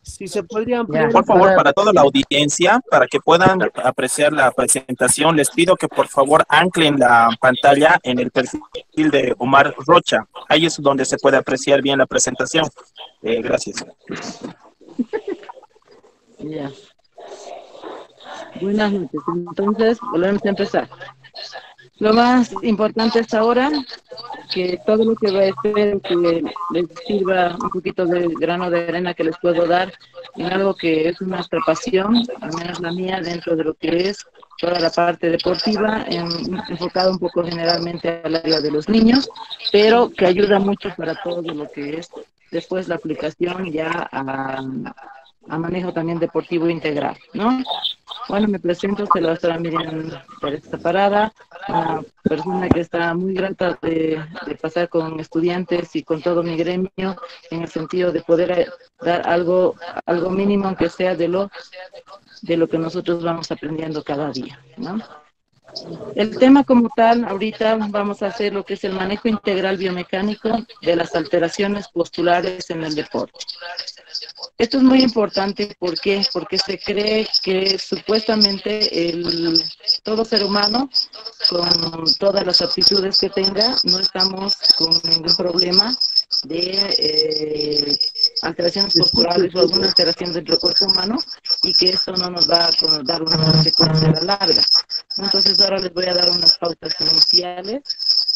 Si se podría Ya, ampliar Por favor, ahora para toda la audiencia, para que puedan apreciar la presentación, les pido que por favor anclen la pantalla en el perfil de Omar Rocha. Ahí es donde se puede apreciar bien la presentación. Gracias. ya. Buenas noches. Entonces, volvemos a empezar. Lo más importante es ahora que todo lo que va a ser que les sirva un poquito de grano de arena que les puedo dar en algo que es nuestra pasión, al menos la mía, dentro de lo que es toda la parte deportiva, enfocada un poco generalmente al área de los niños, pero que ayuda mucho para todo lo que es después la aplicación ya a manejo también deportivo integral, ¿no? Bueno, me presento, soy la doctora Miriam Pérez Parada, una persona que está muy grata de pasar con estudiantes y con todo mi gremio, en el sentido de poder dar algo mínimo, aunque sea de lo que nosotros vamos aprendiendo cada día, ¿no? El tema como tal, ahorita vamos a hacer lo que es el manejo integral biomecánico de las alteraciones postulares en el deporte. Esto es muy importante, ¿por qué? Porque se cree que supuestamente todo ser humano, con todas las aptitudes que tenga, no estamos con ningún problema de alteraciones posturales o alguna alteración dentro del cuerpo humano, y que esto no nos va a dar una consecuencia a la larga. Entonces ahora les voy a dar unas pautas iniciales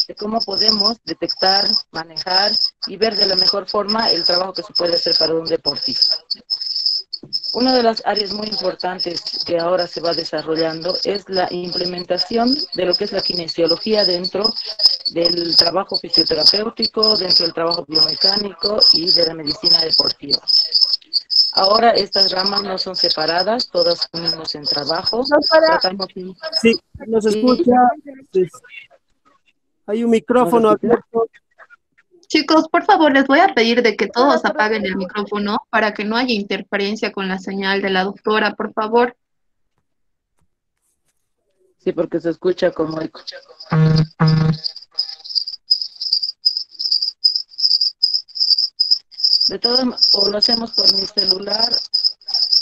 de cómo podemos detectar, manejar y ver de la mejor forma el trabajo que se puede hacer para un deportista. Una de las áreas muy importantes que ahora se va desarrollando es la implementación de lo que es la kinesiología dentro del trabajo fisioterapéutico, dentro del trabajo biomecánico y de la medicina deportiva. Ahora estas ramas no son separadas, todas unimos en trabajo. Tratamos de... Sí, nos escucha. Hay un micrófono abierto. Chicos, por favor, les voy a pedir de que todos apaguen el micrófono para que no haya interferencia con la señal de la doctora, por favor. Sí, porque se escucha como eco. De todo, o lo hacemos por mi celular,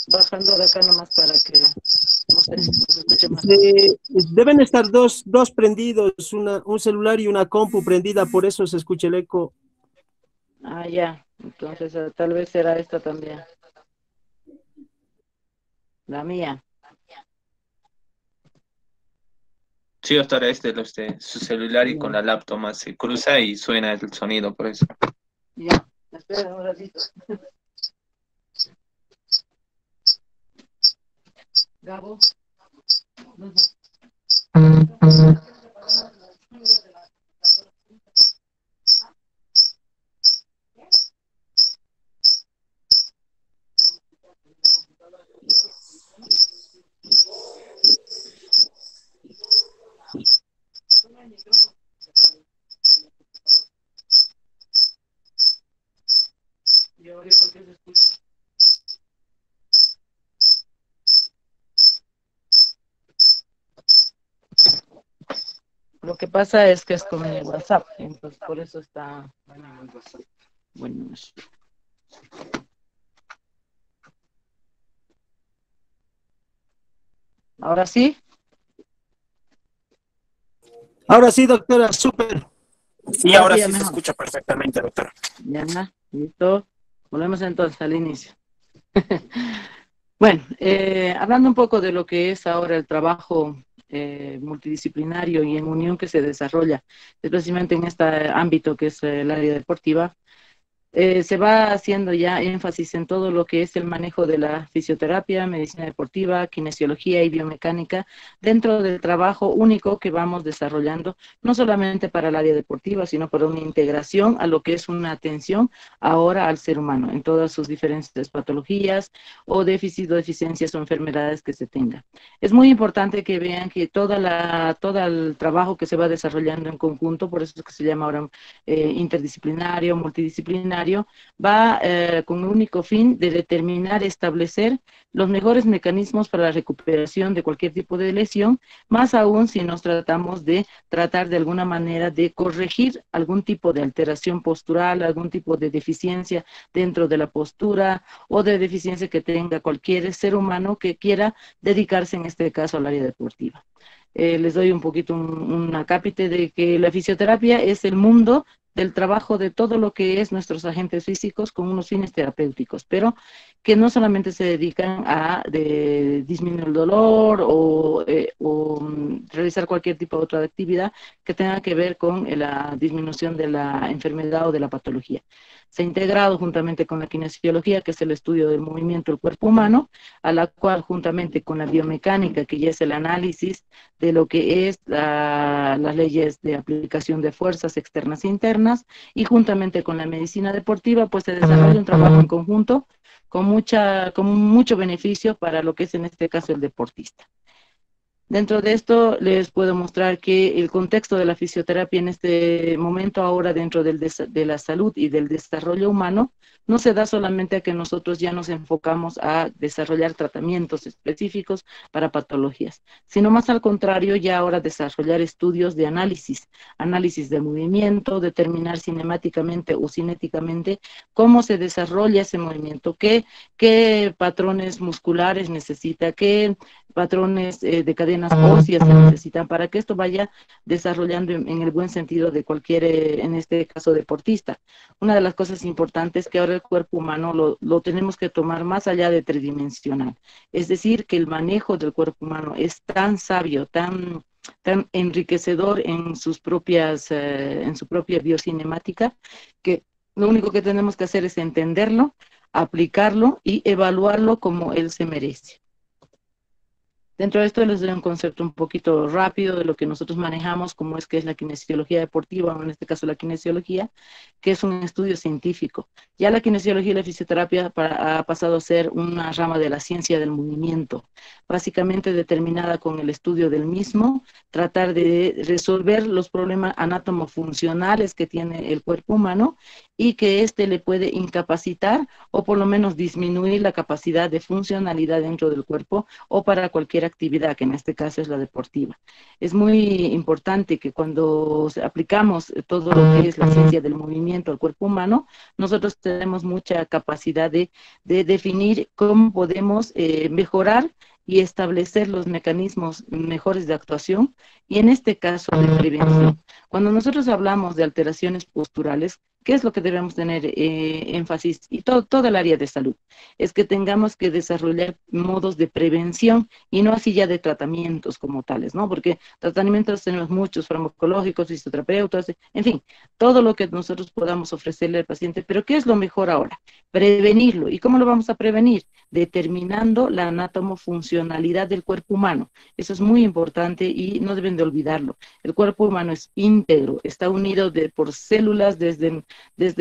bajando de acá nomás para que, no sé, se escuche más. Deben estar dos prendidos, un celular y una compu prendida, por eso se escucha el eco. Ah, ya, entonces tal vez será esta también. La mía. Sí, doctora, su celular y con la laptop más se cruza y suena el sonido, por eso. Ya, espera un ratito. Gabo. ¿Y ahora por qué se escucha? Lo que pasa es que es con el WhatsApp, entonces por eso está... Bueno, ¿ahora sí? Ahora sí, doctora, súper. Sí, ahora sí se escucha perfectamente, doctora. Ya, listo. Volvemos entonces al inicio. Bueno, hablando un poco de lo que es ahora el trabajo multidisciplinario y en unión que se desarrolla, especialmente en este ámbito que es el área deportiva, se va haciendo ya énfasis en todo lo que es el manejo de la fisioterapia, medicina deportiva, kinesiología y biomecánica dentro del trabajo único que vamos desarrollando, no solamente para el área deportiva, sino para una integración a lo que es una atención ahora al ser humano en todas sus diferentes patologías o déficits o deficiencias o enfermedades que se tenga. Es muy importante que vean que todo el trabajo que se va desarrollando en conjunto, por eso es que se llama ahora interdisciplinario, multidisciplinario, multidisciplinario va con el único fin de determinar, establecer los mejores mecanismos para la recuperación de cualquier tipo de lesión, más aún si nos tratamos de tratar de alguna manera de corregir algún tipo de alteración postural, algún tipo de deficiencia dentro de la postura o de deficiencia que tenga cualquier ser humano que quiera dedicarse en este caso al área deportiva. Les doy un poquito un acápite de que la fisioterapia es el mundo del trabajo de todo lo que es nuestros agentes físicos con unos fines terapéuticos, pero que no solamente se dedican a disminuir el dolor o realizar cualquier tipo de otra actividad que tenga que ver con la disminución de la enfermedad o de la patología. Se ha integrado juntamente con la kinesiología, que es el estudio del movimiento del cuerpo humano, a la cual juntamente con la biomecánica, que ya es el análisis de lo que es las leyes de aplicación de fuerzas externas e internas, y juntamente con la medicina deportiva, pues se desarrolla un trabajo en conjunto con mucho beneficio para lo que es en este caso el deportista. Dentro de esto les puedo mostrar que el contexto de la fisioterapia en este momento ahora dentro de la salud y del desarrollo humano no se da solamente a que nosotros ya nos enfocamos a desarrollar tratamientos específicos para patologías, sino más al contrario, ya ahora desarrollar estudios de análisis del movimiento, determinar cinemáticamente o cinéticamente cómo se desarrolla ese movimiento, qué patrones musculares necesita, qué patrones de cadenas óseas se necesitan para que esto vaya desarrollando en el buen sentido de cualquier, en este caso, deportista. Una de las cosas importantes que ahora el cuerpo humano lo tenemos que tomar más allá de tridimensional. Es decir, que el manejo del cuerpo humano es tan sabio, tan enriquecedor en su propia biocinemática, que lo único que tenemos que hacer es entenderlo, aplicarlo y evaluarlo como él se merece. Dentro de esto les doy un concepto un poquito rápido de lo que nosotros manejamos, como es que es la kinesiología deportiva, o en este caso la kinesiología, que es un estudio científico. Ya la kinesiología y la fisioterapia ha pasado a ser una rama de la ciencia del movimiento, básicamente determinada con el estudio del mismo, tratar de resolver los problemas anátomo-funcionales que tiene el cuerpo humano y que éste le puede incapacitar o por lo menos disminuir la capacidad de funcionalidad dentro del cuerpo o para cualquier actividad, que en este caso es la deportiva. Es muy importante que cuando aplicamos todo lo que es la ciencia del movimiento al cuerpo humano, nosotros tenemos mucha capacidad de definir cómo podemos mejorar y establecer los mecanismos mejores de actuación y en este caso de prevención. Cuando nosotros hablamos de alteraciones posturales, ¿qué es lo que debemos tener énfasis? Y todo el área de salud. Es que tengamos que desarrollar modos de prevención y no así ya de tratamientos como tales, ¿no? Porque tratamientos tenemos muchos, farmacológicos, fisioterapeutas, en fin, todo lo que nosotros podamos ofrecerle al paciente. Pero ¿qué es lo mejor ahora? Prevenirlo. ¿Y cómo lo vamos a prevenir? Determinando la anatomofuncionalidad del cuerpo humano. Eso es muy importante y no deben de olvidarlo. El cuerpo humano es íntegro, está unido por células desde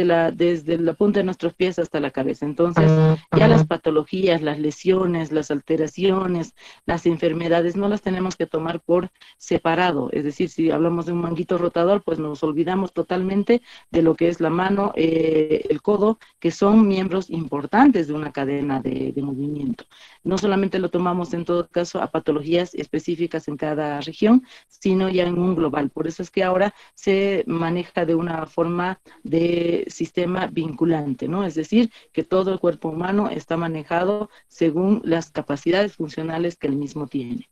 la punta de nuestros pies hasta la cabeza. Entonces, ya las patologías, las lesiones, las alteraciones, las enfermedades, no las tenemos que tomar por separado. Es decir, si hablamos de un manguito rotador, pues nos olvidamos totalmente de lo que es la mano, el codo, que son miembros importantes de una cadena de movimiento. No solamente lo tomamos en todo caso a patologías específicas en cada región, sino ya en un global. Por eso es que ahora se maneja de una forma de sistema vinculante, ¿no? Es decir, que todo el cuerpo humano está manejado según las capacidades funcionales que el mismo tiene.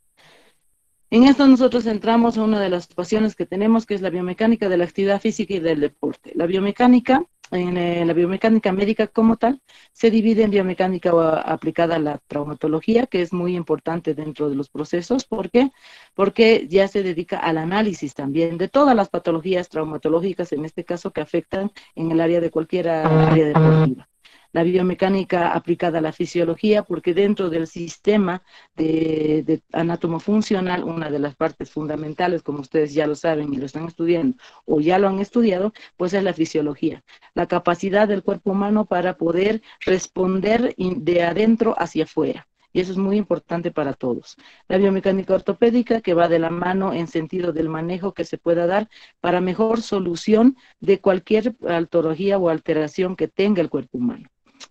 En esto nosotros entramos a una de las pasiones que tenemos, que es la biomecánica de la actividad física y del deporte. La biomecánica, la biomecánica médica como tal, se divide en biomecánica aplicada a la traumatología, que es muy importante dentro de los procesos. ¿Por qué? Porque ya se dedica al análisis también de todas las patologías traumatológicas, en este caso, que afectan en el área de cualquier área deportiva. La biomecánica aplicada a la fisiología, porque dentro del sistema de anátomo funcional, una de las partes fundamentales, como ustedes ya lo saben y lo están estudiando, o ya lo han estudiado, pues es la fisiología. La capacidad del cuerpo humano para poder responder de adentro hacia afuera. y eso es muy importante para todos. La biomecánica ortopédica, que va de la mano en sentido del manejo que se pueda dar para mejor solución de cualquier patología o alteración que tenga el cuerpo humano.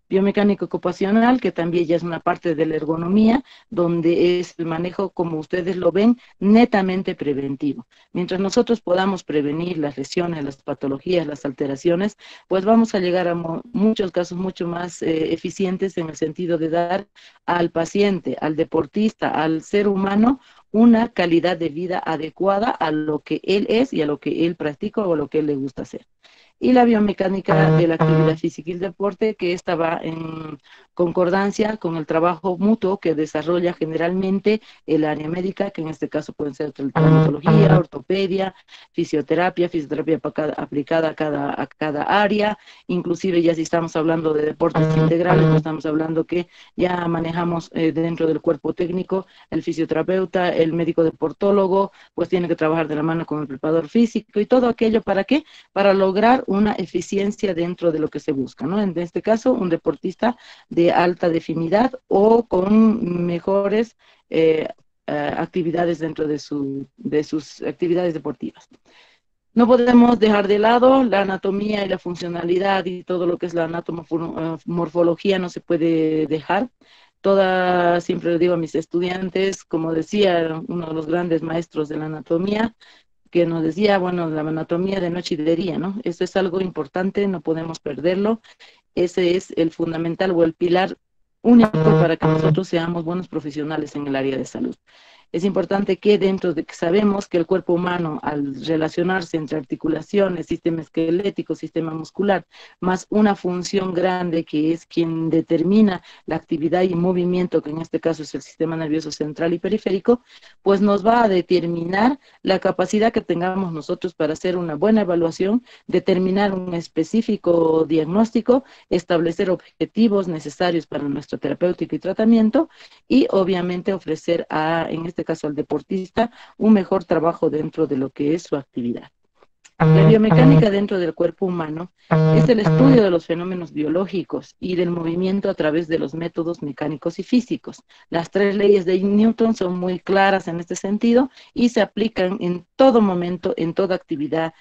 Biomecánica ocupacional, que también ya es una parte de la ergonomía, donde es el manejo, como ustedes lo ven, netamente preventivo. Mientras nosotros podamos prevenir las lesiones, las patologías, las alteraciones, pues vamos a llegar a muchos casos mucho más eficientes en el sentido de dar al paciente, al deportista, al ser humano, una calidad de vida adecuada a lo que él es y a lo que él practica o a lo que él le gusta hacer. Y la biomecánica de la actividad física y el deporte, que esta va en concordancia con el trabajo mutuo que desarrolla generalmente el área médica, que en este caso pueden ser traumatología, ortopedia, fisioterapia aplicada a cada área, inclusive ya si estamos hablando de deportes integrales, pues estamos hablando que ya manejamos dentro del cuerpo técnico, el fisioterapeuta, el médico deportólogo, pues tiene que trabajar de la mano con el preparador físico y todo aquello, ¿para qué? Para lograr una eficiencia dentro de lo que se busca, ¿no? En este caso, un deportista de alta definidad o con mejores actividades dentro de sus actividades deportivas. No podemos dejar de lado la anatomía y la funcionalidad y todo lo que es la anatomomorfología, no se puede dejar. Siempre le digo a mis estudiantes, como decía uno de los grandes maestros de la anatomía, que nos decía, bueno, la anatomía de noche y de día, ¿no? Eso es algo importante, no podemos perderlo. Ese es el fundamental o el pilar único para que nosotros seamos buenos profesionales en el área de salud. Es importante que dentro de que sabemos que el cuerpo humano, al relacionarse entre articulaciones, sistema esquelético, sistema muscular, más una función grande que es quien determina la actividad y movimiento, que en este caso es el sistema nervioso central y periférico, pues nos va a determinar la capacidad que tengamos nosotros para hacer una buena evaluación, determinar un específico diagnóstico, establecer objetivos necesarios para nuestro terapéutico y tratamiento y obviamente ofrecer en este caso al deportista, un mejor trabajo dentro de lo que es su actividad. La biomecánica dentro del cuerpo humano es el estudio de los fenómenos biológicos y del movimiento a través de los métodos mecánicos y físicos. Las 3 leyes de Newton son muy claras en este sentido y se aplican en todo momento, en toda actividad.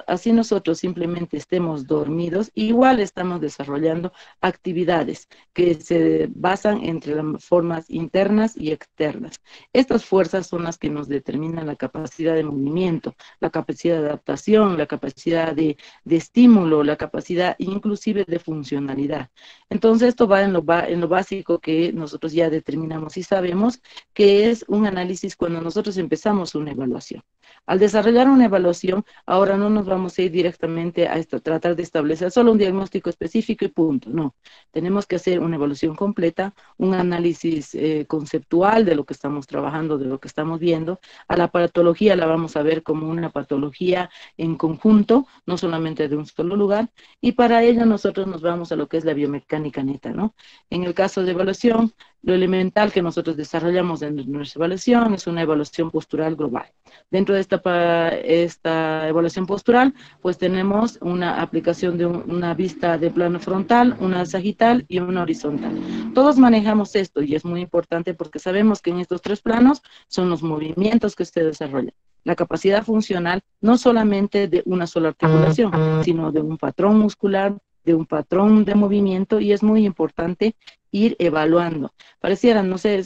Así nosotros simplemente estemos dormidos, igual estamos desarrollando actividades que se basan entre las formas internas y externas. Estas fuerzas son las que nos determinan la capacidad de movimiento, la capacidad de adaptación, la capacidad de estímulo, la capacidad inclusive de funcionalidad. Entonces esto va en lo básico que nosotros ya determinamos y sabemos que es un análisis cuando nosotros empezamos una evaluación. Al desarrollar una evaluación, ahora no nos vamos a ir directamente a tratar de establecer solo un diagnóstico específico y punto. No, tenemos que hacer una evaluación completa, un análisis conceptual de lo que estamos trabajando, de lo que estamos viendo. A la patología la vamos a ver como una patología en conjunto, no solamente de un solo lugar, y para ello nosotros nos vamos a lo que es la biomecánica neta, ¿no? En el caso de evaluación, lo elemental que nosotros desarrollamos en nuestra evaluación es una evaluación postural global. Dentro de esta evaluación postural, pues tenemos una aplicación de una vista de plano frontal, una sagital y una horizontal. Todos manejamos esto y es muy importante porque sabemos que en estos 3 planos son los movimientos que se desarrollan. La capacidad funcional no solamente de una sola articulación, sino de un patrón muscular, de un patrón de movimiento, y es muy importante ir evaluando. Pareciera, no sé,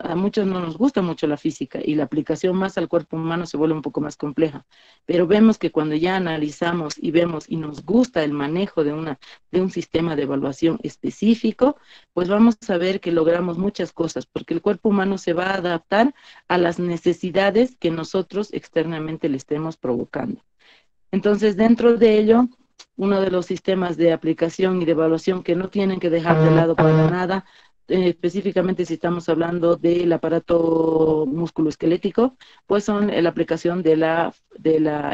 a muchos no nos gusta mucho la física y la aplicación más al cuerpo humano se vuelve un poco más compleja, pero vemos que cuando ya analizamos y vemos y nos gusta el manejo de un sistema de evaluación específico, pues vamos a ver que logramos muchas cosas, porque el cuerpo humano se va a adaptar a las necesidades que nosotros externamente le estemos provocando. Entonces, dentro de ello, uno de los sistemas de aplicación y de evaluación que no tienen que dejar de lado para nada, específicamente si estamos hablando del aparato musculoesquelético, pues son la aplicación de la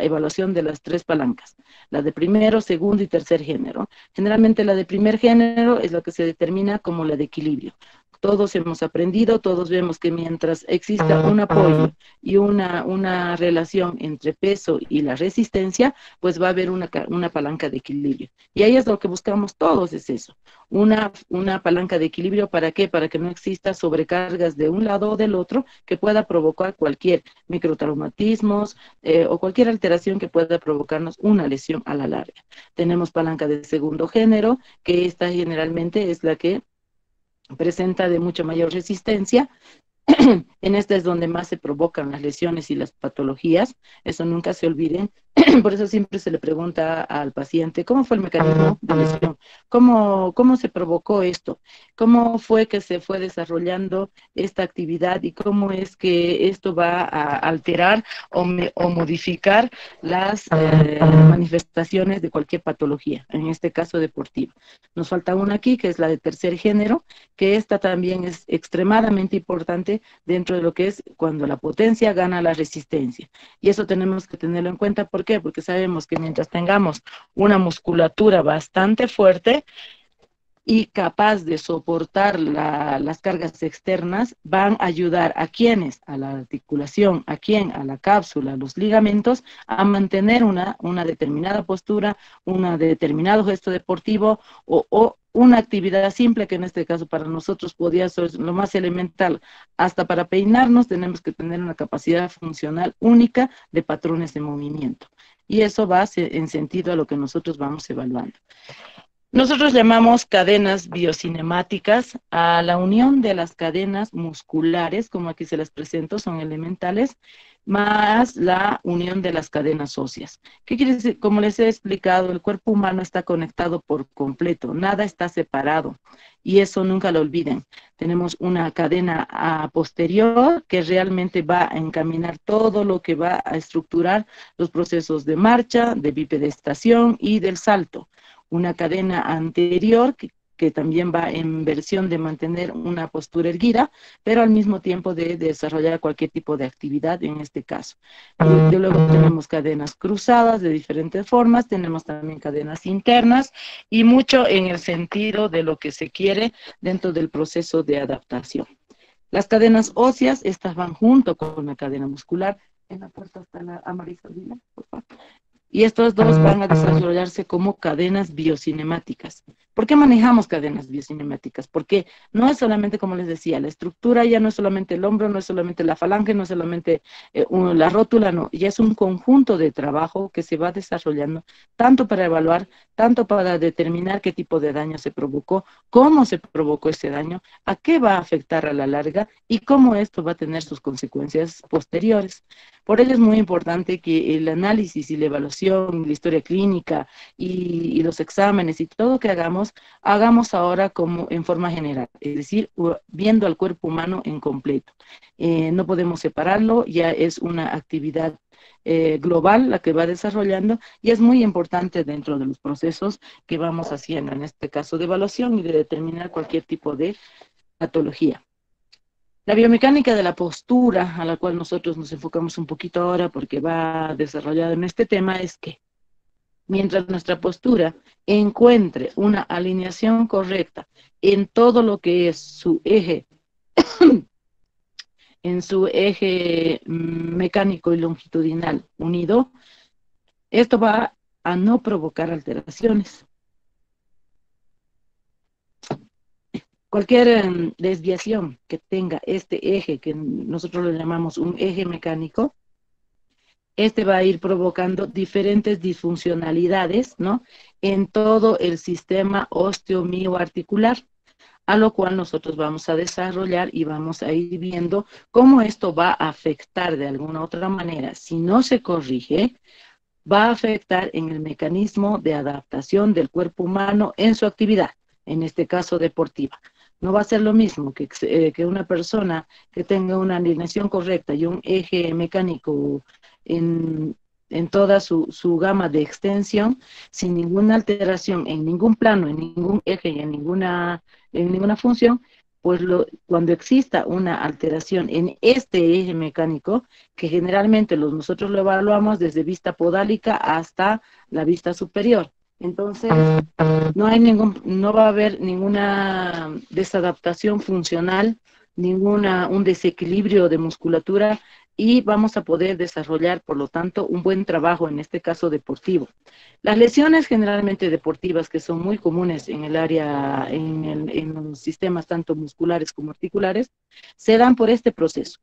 evaluación de las 3 palancas, la de primero, segundo y tercer género. Generalmente la de primer género es la que se determina como la de equilibrio. todos hemos aprendido, todos vemos que mientras exista un apoyo y una relación entre peso y la resistencia, pues va a haber una palanca de equilibrio. Y ahí es lo que buscamos todos, es eso. Una palanca de equilibrio, ¿para qué? Para que no exista sobrecargas de un lado o del otro que pueda provocar cualquier microtraumatismos o cualquier alteración que pueda provocarnos una lesión a la larga. Tenemos palanca de segundo género, que esta generalmente es la que presenta de mucha mayor resistencia. En esta es donde más se provocan las lesiones y las patologías, eso nunca se olviden. Por eso siempre se le pregunta al paciente, ¿cómo fue el mecanismo de lesión? ¿Cómo se provocó esto? ¿Cómo fue que se fue desarrollando esta actividad y cómo es que esto va a alterar o modificar las manifestaciones de cualquier patología, en este caso deportiva? Nos falta una aquí, que es la de tercer género, que esta también es extremadamente importante dentro de lo que es cuando la potencia gana la resistencia. Y eso tenemos que tenerlo en cuenta. ¿Por qué? Porque sabemos que mientras tengamos una musculatura bastante fuerte y capaz de soportar las cargas externas, van a ayudar a quienes, a la articulación, a quien, a la cápsula, a los ligamentos, a mantener una determinada postura, un determinado gesto deportivo o una actividad simple, que en este caso para nosotros podría ser lo más elemental. Hasta para peinarnos tenemos que tener una capacidad funcional única de patrones de movimiento. Y eso va en sentido a lo que nosotros vamos evaluando. Nosotros llamamos cadenas biocinemáticas a la unión de las cadenas musculares, como aquí se las presento, son elementales, más la unión de las cadenas óseas. ¿Qué quiere decir? Como les he explicado, el cuerpo humano está conectado por completo, nada está separado, y eso nunca lo olviden. Tenemos una cadena posterior que realmente va a encaminar todo lo que va a estructurar los procesos de marcha, de bipedestación y del salto. Una cadena anterior que también va en versión de mantener una postura erguida, pero al mismo tiempo de desarrollar cualquier tipo de actividad en este caso. De luego tenemos cadenas cruzadas de diferentes formas, tenemos también cadenas internas y mucho en el sentido de lo que se quiere dentro del proceso de adaptación. Las cadenas óseas, estas van junto con la cadena muscular. En la puerta está la Marisa, por favor. Y estos dos van a desarrollarse como cadenas biocinemáticas. ¿Por qué manejamos cadenas biocinemáticas? Porque no es solamente, como les decía, la estructura ya no es solamente el hombro, no es solamente la falange, no es solamente la rótula, no, ya es un conjunto de trabajo que se va desarrollando tanto para evaluar, tanto para determinar qué tipo de daño se provocó, cómo se provocó ese daño, a qué va a afectar a la larga y cómo esto va a tener sus consecuencias posteriores. Por ello es muy importante que el análisis y la evaluación, la historia clínica y los exámenes y todo lo que hagamos ahora como en forma general, es decir, viendo al cuerpo humano en completo. No podemos separarlo, ya es una actividad global la que va desarrollando y es muy importante dentro de los procesos que vamos haciendo, en este caso de evaluación y de determinar cualquier tipo de patología. La biomecánica de la postura, a la cual nosotros nos enfocamos un poquito ahora porque va desarrollada en este tema, es que mientras nuestra postura encuentre una alineación correcta en todo lo que es su eje, en su eje mecánico y longitudinal unido, esto va a no provocar alteraciones. Cualquier desviación que tenga este eje, que nosotros lo llamamos un eje mecánico, este va a ir provocando diferentes disfuncionalidades, ¿no?, en todo el sistema osteomioarticular, a lo cual nosotros vamos a desarrollar y vamos a ir viendo cómo esto va a afectar de alguna otra manera. Si no se corrige, va a afectar en el mecanismo de adaptación del cuerpo humano en su actividad, en este caso deportiva. No va a ser lo mismo que una persona que tenga una alineación correcta y un eje mecánico en toda su gama de extensión, sin ninguna alteración en ningún plano, en ningún eje y en ninguna función, pues cuando exista una alteración en este eje mecánico, que generalmente nosotros lo evaluamos desde vista podálica hasta la vista superior. Entonces, no va a haber ninguna desadaptación funcional, un desequilibrio de musculatura y vamos a poder desarrollar, por lo tanto, un buen trabajo, en este caso deportivo. Las lesiones generalmente deportivas, que son muy comunes en el área, en los sistemas tanto musculares como articulares, se dan por este proceso.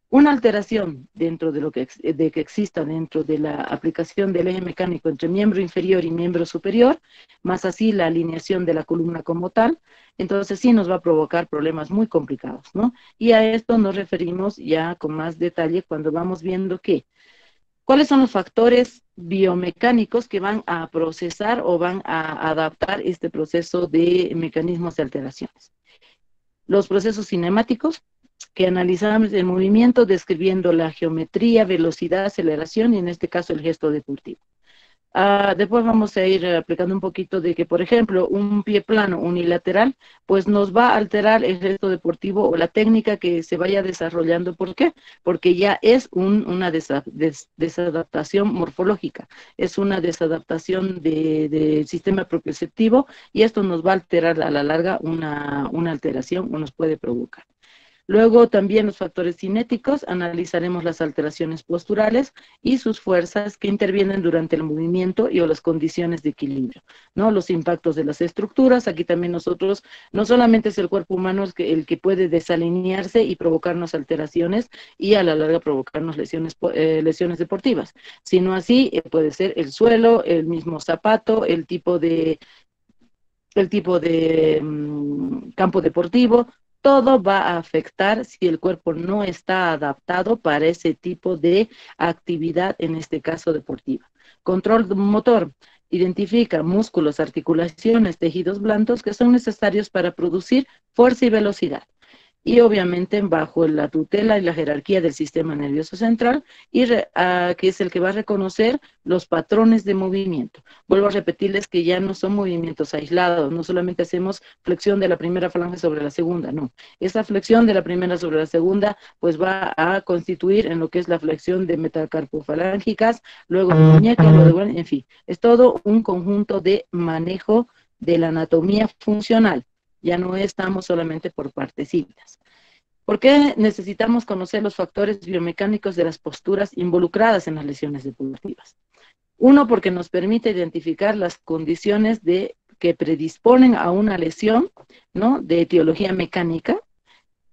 Una alteración dentro de que exista dentro de la aplicación del eje mecánico entre miembro inferior y miembro superior, más así la alineación de la columna como tal, entonces sí nos va a provocar problemas muy complicados, ¿no? Y a esto nos referimos ya con más detalle cuando vamos viendo cuáles son los factores biomecánicos que van a procesar o van a adaptar este proceso de mecanismos de alteraciones. Los procesos cinemáticos, que analizamos el movimiento describiendo la geometría, velocidad, aceleración y en este caso el gesto deportivo. Después vamos a ir aplicando un poquito de que, por ejemplo, un pie plano unilateral, pues nos va a alterar el gesto deportivo o la técnica que se vaya desarrollando. ¿Por qué? Porque ya es una desadaptación morfológica, es una desadaptación del sistema propioceptivo y esto nos va a alterar a la larga una alteración o nos puede provocar. Luego también los factores cinéticos, analizaremos las alteraciones posturales y sus fuerzas que intervienen durante el movimiento y o las condiciones de equilibrio, ¿no? Los impactos de las estructuras, aquí también nosotros, no solamente es el cuerpo humano el que puede desalinearse y provocarnos alteraciones y a la larga provocarnos lesiones deportivas, sino así puede ser el suelo, el mismo zapato, el tipo de campo deportivo. Todo va a afectar si el cuerpo no está adaptado para ese tipo de actividad, en este caso deportiva. Control motor. Identifica músculos, articulaciones, tejidos blandos que son necesarios para producir fuerza y velocidad. Y obviamente bajo la tutela y la jerarquía del sistema nervioso central, que es el que va a reconocer los patrones de movimiento. Vuelvo a repetirles que ya no son movimientos aislados, no solamente hacemos flexión de la primera falange sobre la segunda, no. Esa flexión de la primera sobre la segunda, pues va a constituir en lo que es la flexión de metacarpofalángicas, luego de muñeca, luego de, en fin, es todo un conjunto de manejo de la anatomía funcional. Ya no estamos solamente por partecitas. ¿Por qué necesitamos conocer los factores biomecánicos de las posturas involucradas en las lesiones deportivas? Uno, porque nos permite identificar las condiciones que predisponen a una lesión, ¿no?, de etiología mecánica.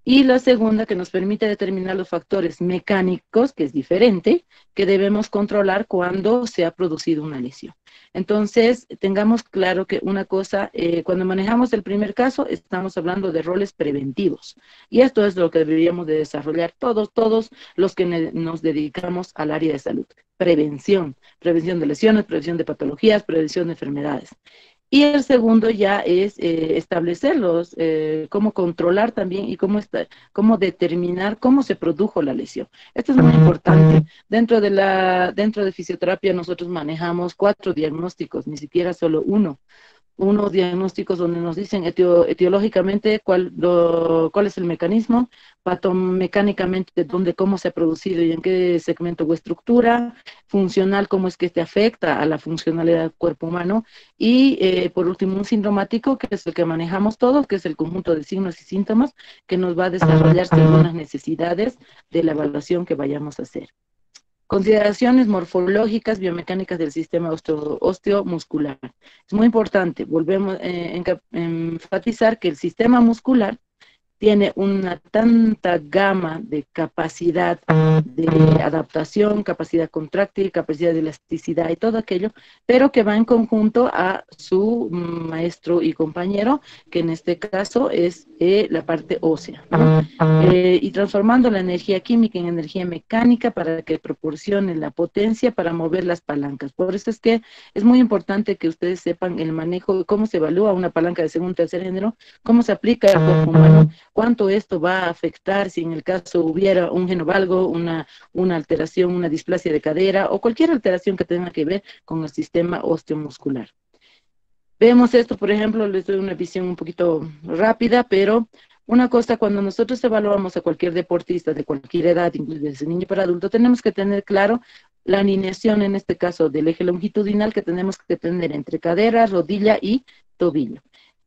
Y la segunda, que nos permite determinar los factores mecánicos, que es diferente, que debemos controlar cuando se ha producido una lesión. Entonces, tengamos claro que una cosa, cuando manejamos el primer caso, estamos hablando de roles preventivos. Y esto es lo que deberíamos de desarrollar todos los que nos dedicamos al área de salud. Prevención de lesiones, prevención de patologías, prevención de enfermedades. Y el segundo ya es establecerlos, cómo controlar también y cómo determinar cómo se produjo la lesión. Esto es muy importante. Dentro de fisioterapia nosotros manejamos 4 diagnósticos, ni siquiera solo uno. Unos diagnósticos donde nos dicen etiológicamente cuál es el mecanismo, patomecánicamente cómo se ha producido y en qué segmento o estructura, funcional, cómo es que este afecta a la funcionalidad del cuerpo humano, y por último un sindromático, que es el que manejamos todos, que es el conjunto de signos y síntomas que nos va a desarrollar según las necesidades de la evaluación que vayamos a hacer. Consideraciones morfológicas, biomecánicas del sistema osteomuscular. Es muy importante, volvemos a enfatizar que el sistema muscular tiene una tanta gama de capacidad de adaptación, capacidad contráctil, capacidad de elasticidad y todo aquello, pero que va en conjunto a su maestro y compañero, que en este caso es la parte ósea, ¿no? Y transformando la energía química en energía mecánica para que proporcione la potencia para mover las palancas. Por eso es que es muy importante que ustedes sepan el manejo, cómo se evalúa una palanca de segundo o tercer género, cómo se aplica al cuerpo humano, cuánto esto va a afectar si en el caso hubiera un genovalgo, una alteración, una displasia de cadera o cualquier alteración que tenga que ver con el sistema osteomuscular. Vemos esto, por ejemplo, les doy una visión un poquito rápida, pero una cosa, cuando nosotros evaluamos a cualquier deportista de cualquier edad, incluso desde niño para adulto, tenemos que tener claro la alineación en este caso del eje longitudinal que tenemos que tener entre cadera, rodilla y tobillo.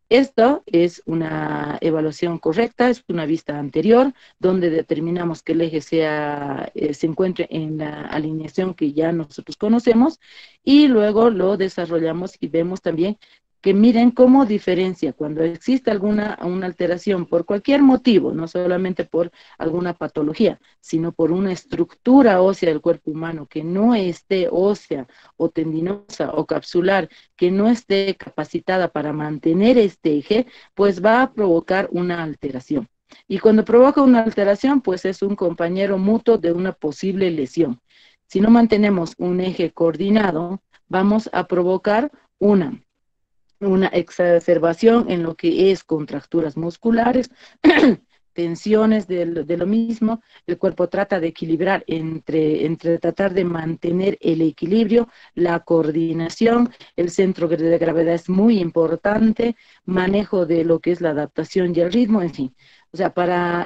Esto es una evaluación correcta, es una vista anterior, donde determinamos que el eje se encuentre en la alineación que ya nosotros conocemos, y luego lo desarrollamos y vemos también que miren cómo diferencia cuando existe una alteración por cualquier motivo, no solamente por alguna patología, sino por una estructura ósea del cuerpo humano que no esté ósea o tendinosa o capsular, que no esté capacitada para mantener este eje, pues va a provocar una alteración. Y cuando provoca una alteración, pues es un compañero mutuo de una posible lesión. Si no mantenemos un eje coordinado, vamos a provocar una exacerbación en lo que es contracturas musculares, tensiones de lo mismo. El cuerpo trata de equilibrar entre tratar de mantener el equilibrio, la coordinación, el centro de gravedad es muy importante, manejo de lo que es la adaptación y el ritmo, en fin. O sea,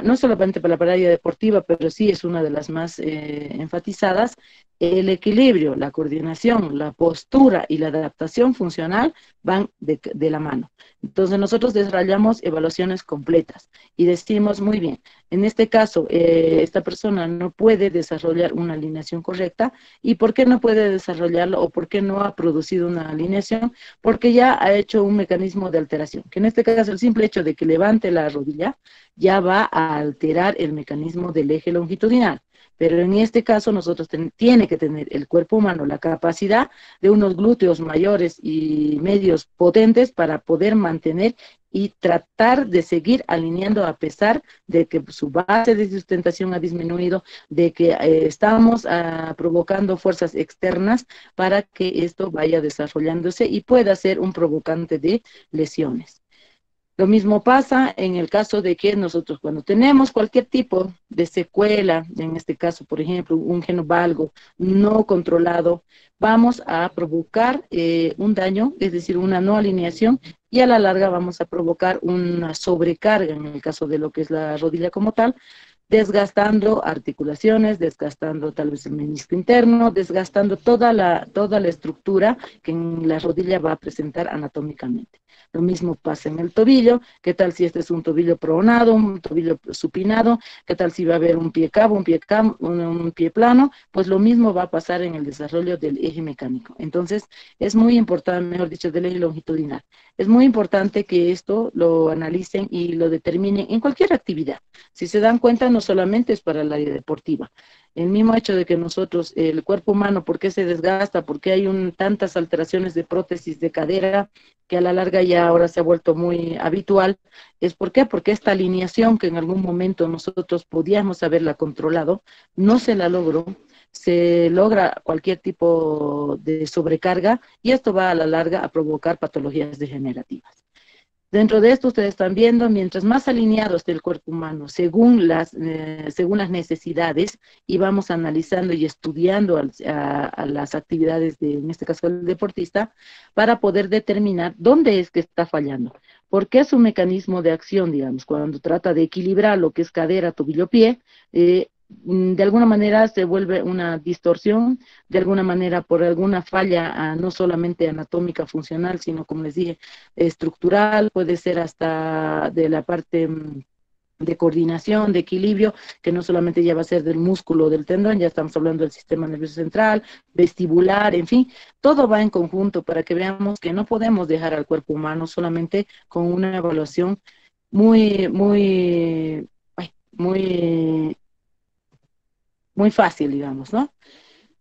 no solamente para la área deportiva, pero sí es una de las más enfatizadas, el equilibrio, la coordinación, la postura y la adaptación funcional van de la mano. Entonces nosotros desarrollamos evaluaciones completas y decimos, muy bien, en este caso esta persona no puede desarrollar una alineación correcta. ¿Y por qué no puede desarrollarlo o por qué no ha producido una alineación? Porque ya ha hecho un mecanismo de alteración, que en este caso el simple hecho de que levante la rodilla ya va a alterar el mecanismo del eje longitudinal. Pero en este caso nosotros tiene que tener el cuerpo humano la capacidad de unos glúteos mayores y medios potentes para poder mantener y tratar de seguir alineando a pesar de que su base de sustentación ha disminuido, de que estamos provocando fuerzas externas para que esto vaya desarrollándose y pueda ser un provocante de lesiones. Lo mismo pasa en el caso de que nosotros cuando tenemos cualquier tipo de secuela, en este caso, por ejemplo, un genovalgo no controlado, vamos a provocar un daño, es decir, una no alineación, y a la larga vamos a provocar una sobrecarga en el caso de lo que es la rodilla como tal, desgastando articulaciones, desgastando tal vez el menisco interno, desgastando toda la estructura que en la rodilla va a presentar anatómicamente. Lo mismo pasa en el tobillo. ¿Qué tal si este es un tobillo pronado, un tobillo supinado? ¿Qué tal si va a haber un pie cabo, un pie plano? Pues lo mismo va a pasar en el desarrollo del eje mecánico. Entonces, es muy importante, mejor dicho, del eje longitudinal. Es muy importante que esto lo analicen y lo determinen en cualquier actividad. Si se dan cuenta, no solamente es para el área deportiva. El mismo hecho de que nosotros, el cuerpo humano, ¿por qué se desgasta? ¿Por qué hay tantas alteraciones de prótesis de cadera que a la larga ya ahora se ha vuelto muy habitual? ¿Por qué? Porque esta alineación que en algún momento nosotros podíamos haberla controlado, no se la logró. Se logra cualquier tipo de sobrecarga y esto va a la larga a provocar patologías degenerativas. Dentro de esto ustedes están viendo, mientras más alineado esté el cuerpo humano según las necesidades, y vamos analizando y estudiando a las actividades en este caso del deportista, para poder determinar dónde es que está fallando. Porque es un mecanismo de acción, digamos, cuando trata de equilibrar lo que es cadera, tobillo, pie, de alguna manera se vuelve una distorsión, de alguna manera por alguna falla no solamente anatómica, funcional, sino como les dije, estructural, puede ser hasta de la parte de coordinación, de equilibrio, que no solamente ya va a ser del músculo, del tendón, ya estamos hablando del sistema nervioso central, vestibular, en fin, todo va en conjunto para que veamos que no podemos dejar al cuerpo humano solamente con una evaluación muy fácil, digamos, ¿no?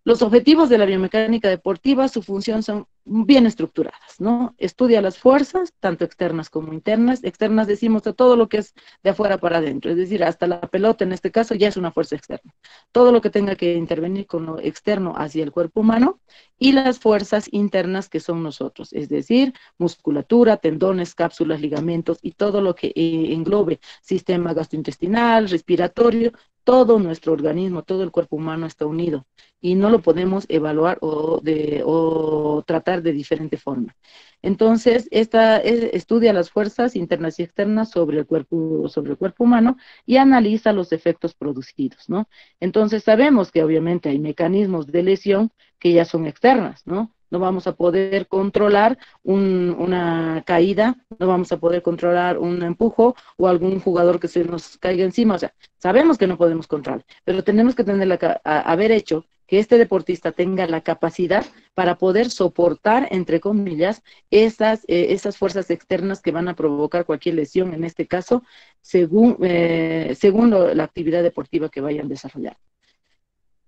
Los objetivos de la biomecánica deportiva, su función son bien estructuradas, ¿no? Estudia las fuerzas, tanto externas como internas. Externas decimos a todo lo que es de afuera para adentro, es decir, hasta la pelota en este caso ya es una fuerza externa. Todo lo que tenga que intervenir con lo externo hacia el cuerpo humano, y las fuerzas internas que son nosotros, es decir, musculatura, tendones, cápsulas, ligamentos y todo lo que englobe sistema gastrointestinal, respiratorio. todo nuestro organismo, todo el cuerpo humano está unido y no lo podemos evaluar o tratar de diferente forma. Entonces, estudia las fuerzas internas y externas sobre el cuerpo humano y analiza los efectos producidos, ¿no? Entonces, sabemos que obviamente hay mecanismos de lesión que ya son externas, ¿no? No vamos a poder controlar una caída, no vamos a poder controlar un empujo o algún jugador que se nos caiga encima. O sea, sabemos que no podemos controlar, pero tenemos que tener haber hecho que este deportista tenga la capacidad para poder soportar, entre comillas, esas fuerzas externas que van a provocar cualquier lesión, en este caso, según la actividad deportiva que vayan a desarrollar.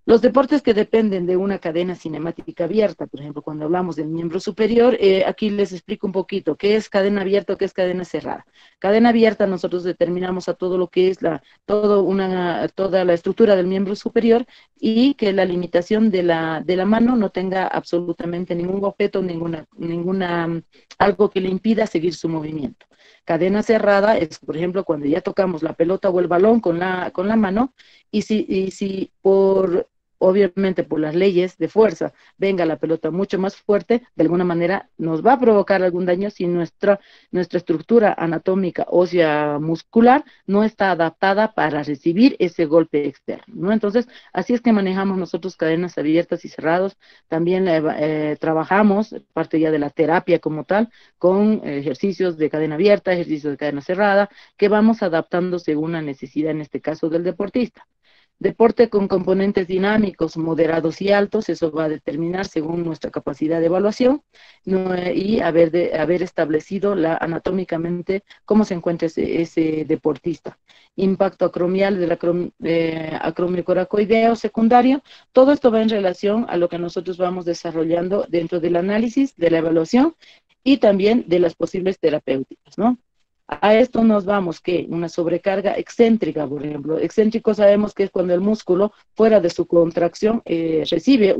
Los deportes que dependen de una cadena cinemática abierta, por ejemplo, cuando hablamos del miembro superior, aquí les explico un poquito qué es cadena abierta o qué es cadena cerrada. Cadena abierta nosotros determinamos a todo lo que es toda la estructura del miembro superior y que la limitación de la mano no tenga absolutamente ningún objeto, algo que le impida seguir su movimiento. Cadena cerrada es, por ejemplo, cuando ya tocamos la pelota o el balón con la mano y si obviamente por las leyes de fuerza venga la pelota mucho más fuerte, de alguna manera nos va a provocar algún daño si nuestra estructura anatómica ósea muscular no está adaptada para recibir ese golpe externo, ¿no? Entonces, así es que manejamos nosotros cadenas abiertas y cerradas. También trabajamos, parte ya de la terapia como tal, con ejercicios de cadena abierta, ejercicios de cadena cerrada, que vamos adaptando según la necesidad, en este caso, del deportista. Deporte con componentes dinámicos, moderados y altos, eso va a determinar según nuestra capacidad de evaluación, ¿no? Y haber establecido anatómicamente cómo se encuentra ese deportista. Impacto acromial del acromio coracoideo secundario, todo esto va en relación a lo que nosotros vamos desarrollando dentro del análisis, de la evaluación y también de las posibles terapéuticas, ¿no? A esto nos vamos que una sobrecarga excéntrica, por ejemplo. Excéntrico sabemos que es cuando el músculo, fuera de su contracción, recibe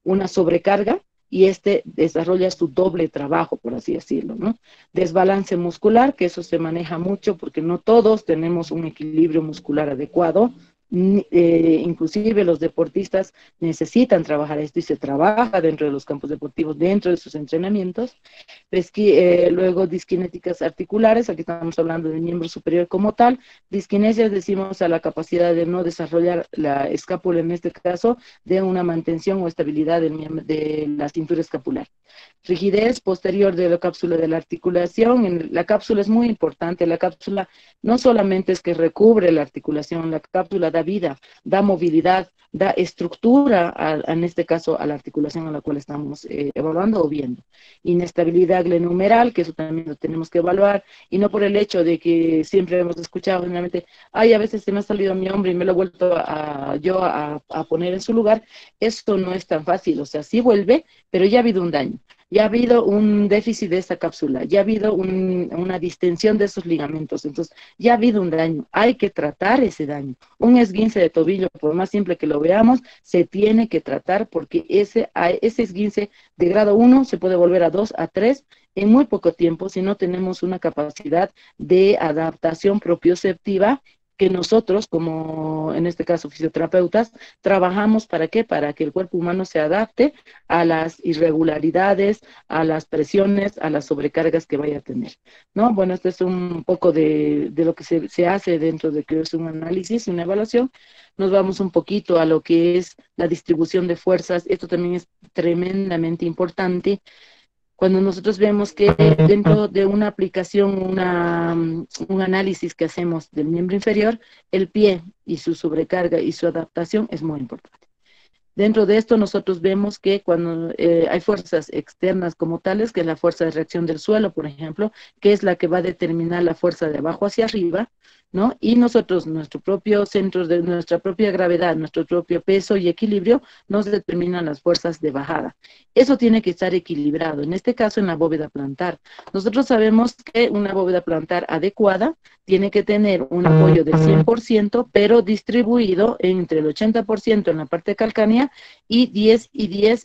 una sobrecarga y desarrolla su doble trabajo, por así decirlo, ¿no? Desbalance muscular, que eso se maneja mucho porque no todos tenemos un equilibrio muscular adecuado. Inclusive los deportistas necesitan trabajar esto y se trabaja dentro de los campos deportivos, dentro de sus entrenamientos. Luego disquinéticas articulares, aquí estamos hablando del miembro superior como tal. Disquinesia decimos a la capacidad de no desarrollar la escápula, en este caso, de una mantención o estabilidad de la cintura escapular. Rigidez posterior de la cápsula de la articulación. La cápsula es muy importante. La cápsula no solamente es que recubre la articulación, la cápsula da vida, da movilidad, da estructura, en este caso, a la articulación a la cual estamos evaluando o viendo. Inestabilidad glenohumeral, que eso también lo tenemos que evaluar, y no por el hecho de que siempre hemos escuchado generalmente, a veces se me ha salido mi hombro y me lo he vuelto a poner en su lugar. Esto no es tan fácil, o sea, sí vuelve, pero ya ha habido un daño. Ya ha habido un déficit de esta cápsula, ya ha habido una distensión de esos ligamentos, entonces ya ha habido un daño, hay que tratar ese daño. Un esguince de tobillo, por más simple que lo veamos, se tiene que tratar porque ese esguince de grado 1 se puede volver a 2, a 3 en muy poco tiempo si no tenemos una capacidad de adaptación propioceptiva que nosotros, como en este caso fisioterapeutas, trabajamos ¿para qué? Para que el cuerpo humano se adapte a las irregularidades, a las presiones, a las sobrecargas que vaya a tener, ¿no? Bueno, esto es un poco de lo que se hace dentro de que es un análisis, una evaluación. Nos vamos un poquito a lo que es la distribución de fuerzas. Esto también es tremendamente importante. Cuando nosotros vemos que dentro de una aplicación, un análisis que hacemos del miembro inferior, el pie y su sobrecarga y su adaptación es muy importante. Dentro de esto nosotros vemos que cuando hay fuerzas externas como tales, que es la fuerza de reacción del suelo, por ejemplo, que es la que va a determinar la fuerza de abajo hacia arriba, ¿no? Y nosotros, nuestro propio centro de nuestra propia gravedad, nuestro propio peso y equilibrio, nos determinan las fuerzas de bajada. Eso tiene que estar equilibrado, en este caso en la bóveda plantar. Nosotros sabemos que una bóveda plantar adecuada tiene que tener un apoyo del 100%, pero distribuido entre el 80% en la parte calcánea y 10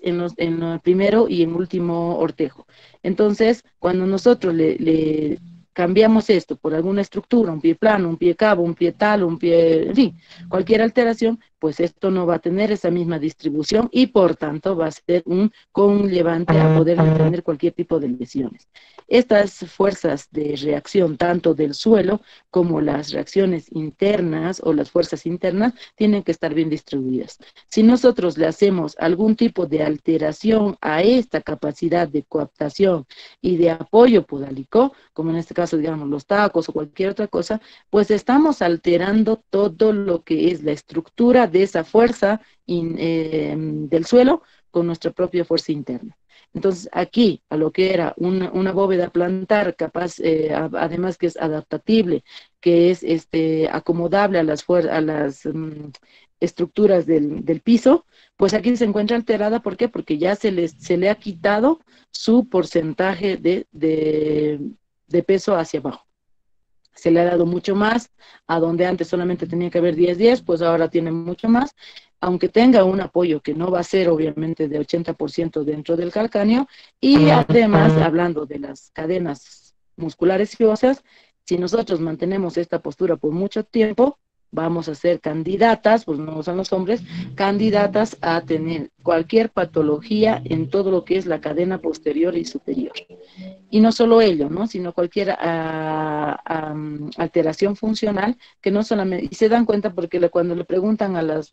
en el primero y en último ortejo. Entonces, cuando nosotros le cambiamos esto por alguna estructura, un pie plano, un pie cabo, un pie tal, un pie, en fin, cualquier alteración, pues esto no va a tener esa misma distribución y por tanto va a ser un conllevante a poder tener cualquier tipo de lesiones. Estas fuerzas de reacción, tanto del suelo como las reacciones internas o las fuerzas internas, tienen que estar bien distribuidas. Si nosotros le hacemos algún tipo de alteración a esta capacidad de coaptación y de apoyo podálico, como en este caso, digamos, los tacos o cualquier otra cosa, pues estamos alterando todo lo que es la estructura de esa fuerza del suelo con nuestra propia fuerza interna. Entonces, aquí, a lo que era una bóveda plantar capaz, además que es adaptatible, que es acomodable a las estructuras del piso, pues aquí se encuentra alterada. ¿Por qué? Porque ya se le ha quitado su porcentaje de peso hacia abajo. Se le ha dado mucho más, a donde antes solamente tenía que haber 10-10, pues ahora tiene mucho más, aunque tenga un apoyo que no va a ser obviamente de 80% dentro del calcáneo, y además, hablando de las cadenas musculares y óseas, si nosotros mantenemos esta postura por mucho tiempo, vamos a ser candidatas, pues no son los hombres, candidatas a tener cualquier patología en todo lo que es la cadena posterior y superior. Y no solo ello, ¿no? Sino cualquier alteración funcional que no solamente, y se dan cuenta porque cuando le preguntan a las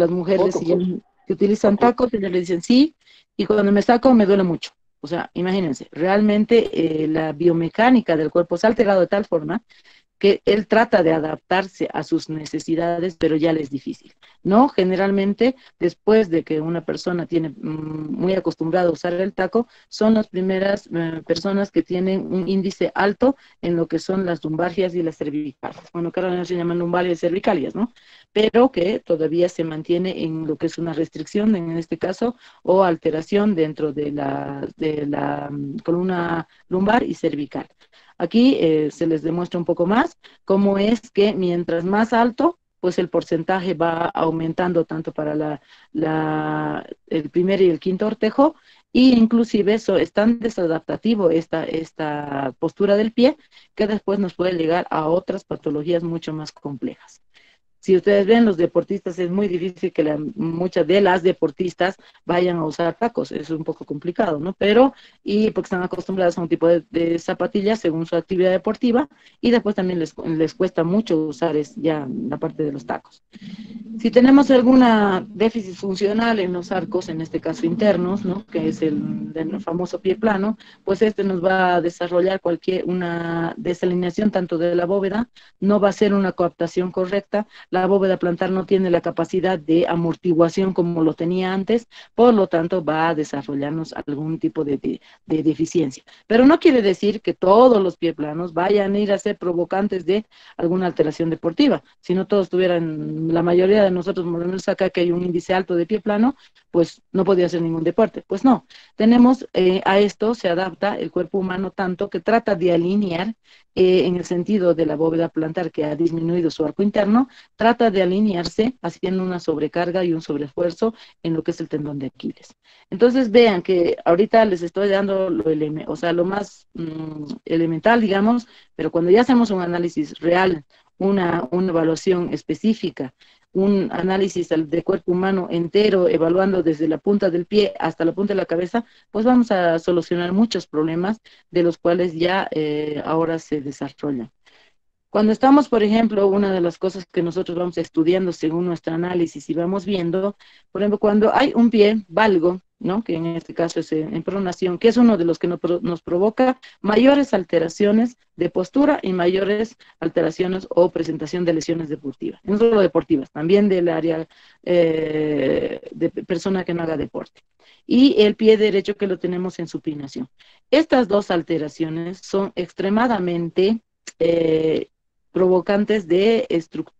mujeres si utilizan tacos, ellas le dicen sí, y cuando me saco me duele mucho. O sea, imagínense, realmente la biomecánica del cuerpo se ha alterado de tal forma que él trata de adaptarse a sus necesidades, pero ya le es difícil, ¿no? Generalmente, después de que una persona tiene muy acostumbrada a usar el taco, son las primeras personas que tienen un índice alto en lo que son las lumbalgias y las cervicales. Bueno, que ahora no se llaman lumbalgias y cervicales, ¿no? Pero que todavía se mantiene en lo que es una restricción, en este caso, o alteración dentro de la columna lumbar y cervical. Aquí se les demuestra un poco más cómo es que mientras más alto, pues el porcentaje va aumentando tanto para el primer y el quinto ortejo, y inclusive eso es tan desadaptativo esta postura del pie que después nos puede llegar a otras patologías mucho más complejas. Si ustedes ven, los deportistas, es muy difícil que muchas de las deportistas vayan a usar tacos, es un poco complicado, ¿no? Y porque están acostumbradas a un tipo de zapatillas según su actividad deportiva, y después también les cuesta mucho usar ya la parte de los tacos. Si tenemos alguna déficit funcional en los arcos, en este caso internos, ¿no? Que es el famoso pie plano, pues nos va a desarrollar una desalineación tanto de la bóveda, no va a ser una coaptación correcta, la bóveda plantar no tiene la capacidad de amortiguación como lo tenía antes, por lo tanto va a desarrollarnos algún tipo de deficiencia. Pero no quiere decir que todos los pie planos vayan a ir a ser provocantes de alguna alteración deportiva. Si no todos tuvieran, la mayoría de nosotros, por lo menos acá que hay un índice alto de pie plano, pues no podía hacer ningún deporte. Pues no, tenemos a esto se adapta el cuerpo humano tanto que trata de alinear en el sentido de la bóveda plantar que ha disminuido su arco interno, trata de alinearse haciendo una sobrecarga y un sobreesfuerzo en lo que es el tendón de Aquiles. Entonces vean que ahorita les estoy dando lo más elemental, digamos, pero cuando ya hacemos un análisis real, una evaluación específica, un análisis de cuerpo humano entero, evaluando desde la punta del pie hasta la punta de la cabeza, pues vamos a solucionar muchos problemas de los cuales ya ahora se desarrollan. Cuando estamos, por ejemplo, una de las cosas que nosotros vamos estudiando según nuestro análisis y vamos viendo, por ejemplo, cuando hay un pie valgo, ¿no? Que en este caso es en pronación, que es uno de los que nos provoca mayores alteraciones de postura y mayores alteraciones o presentación de lesiones deportivas, no solo deportivas, también del área de persona que no haga deporte. Y el pie derecho que lo tenemos en supinación. Estas dos alteraciones son extremadamente provocantes de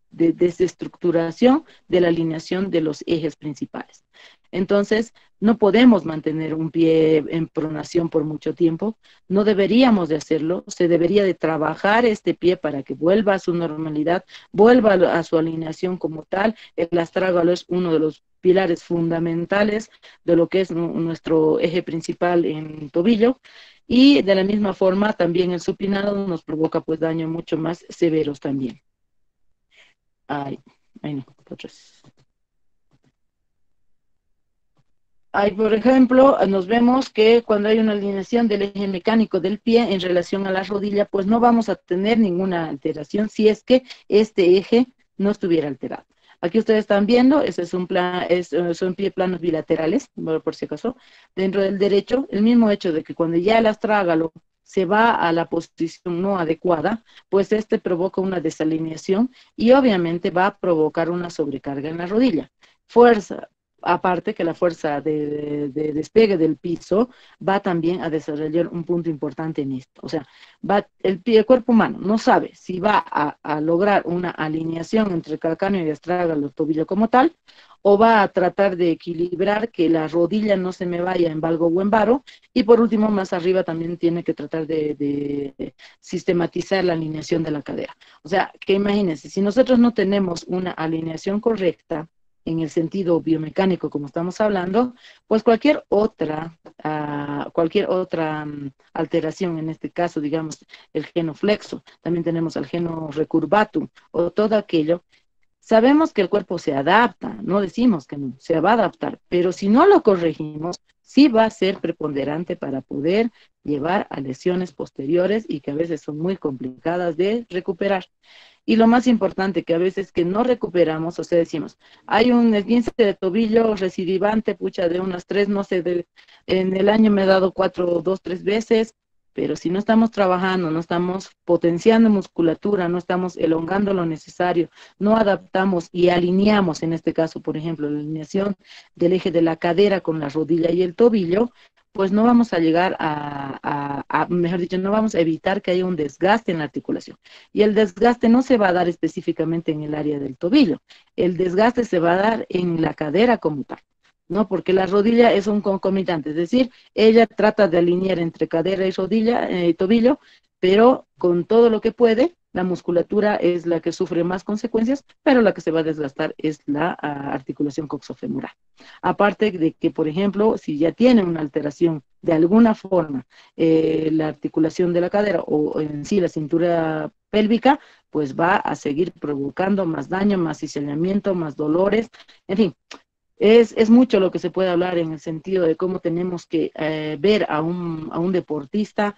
desestructuración de la alineación de los ejes principales. Entonces, no podemos mantener un pie en pronación por mucho tiempo, no deberíamos de hacerlo, se debería de trabajar este pie para que vuelva a su normalidad, vuelva a su alineación como tal. El astrágalo es uno de los pilares fundamentales de lo que es nuestro eje principal en tobillo, Y de la misma forma también el supinado nos provoca pues daños mucho más severos también. Ay, no, otras. Hay, por ejemplo, nos vemos que cuando hay una alineación del eje mecánico del pie en relación a la rodilla, pues no vamos a tener ninguna alteración si es que este eje no estuviera alterado. Aquí ustedes están viendo, ese es un plan, son pie planos bilaterales, por si acaso. Dentro del derecho, el mismo hecho de que cuando ya el astrágalo se va a la posición no adecuada, pues este provoca una desalineación y obviamente va a provocar una sobrecarga en la rodilla. Fuerza, aparte que la fuerza de despegue del piso va también a desarrollar un punto importante en esto. O sea, el cuerpo humano no sabe si va a lograr una alineación entre calcáneo y astrágalo, tobillo como tal, o va a tratar de equilibrar que la rodilla no se me vaya en valgo o en varo, y por último, más arriba también tiene que tratar de sistematizar la alineación de la cadera. O sea, que imagínense, si nosotros no tenemos una alineación correcta, en el sentido biomecánico como estamos hablando, pues cualquier otra alteración, en este caso, digamos, el genoflexo, también tenemos el geno recurvatum, o todo aquello, sabemos que el cuerpo se adapta, no decimos que no, se va a adaptar, pero si no lo corregimos, sí va a ser preponderante para poder llevar a lesiones posteriores y que a veces son muy complicadas de recuperar. Y lo más importante, que a veces que no recuperamos, o sea, decimos, hay un esguince de tobillo recidivante, pucha, de unas 3, no sé, en el año me he dado 4, 2, 3 veces, pero si no estamos trabajando, no estamos potenciando musculatura, no estamos elongando lo necesario, no adaptamos y alineamos, en este caso, por ejemplo, la alineación del eje de la cadera con la rodilla y el tobillo, pues no vamos a llegar mejor dicho, no vamos a evitar que haya un desgaste en la articulación. Y el desgaste no se va a dar específicamente en el área del tobillo, el desgaste se va a dar en la cadera como tal, ¿no? Porque la rodilla es un concomitante, es decir, ella trata de alinear entre cadera y rodilla, tobillo, pero con todo lo que puede, la musculatura es la que sufre más consecuencias, pero la que se va a desgastar es la articulación coxofemoral. Aparte de que, por ejemplo, si ya tiene una alteración de alguna forma, la articulación de la cadera o en sí la cintura pélvica, pues va a seguir provocando más daño, más cizañamiento, más dolores, en fin. Es mucho lo que se puede hablar en el sentido de cómo tenemos que ver a un deportista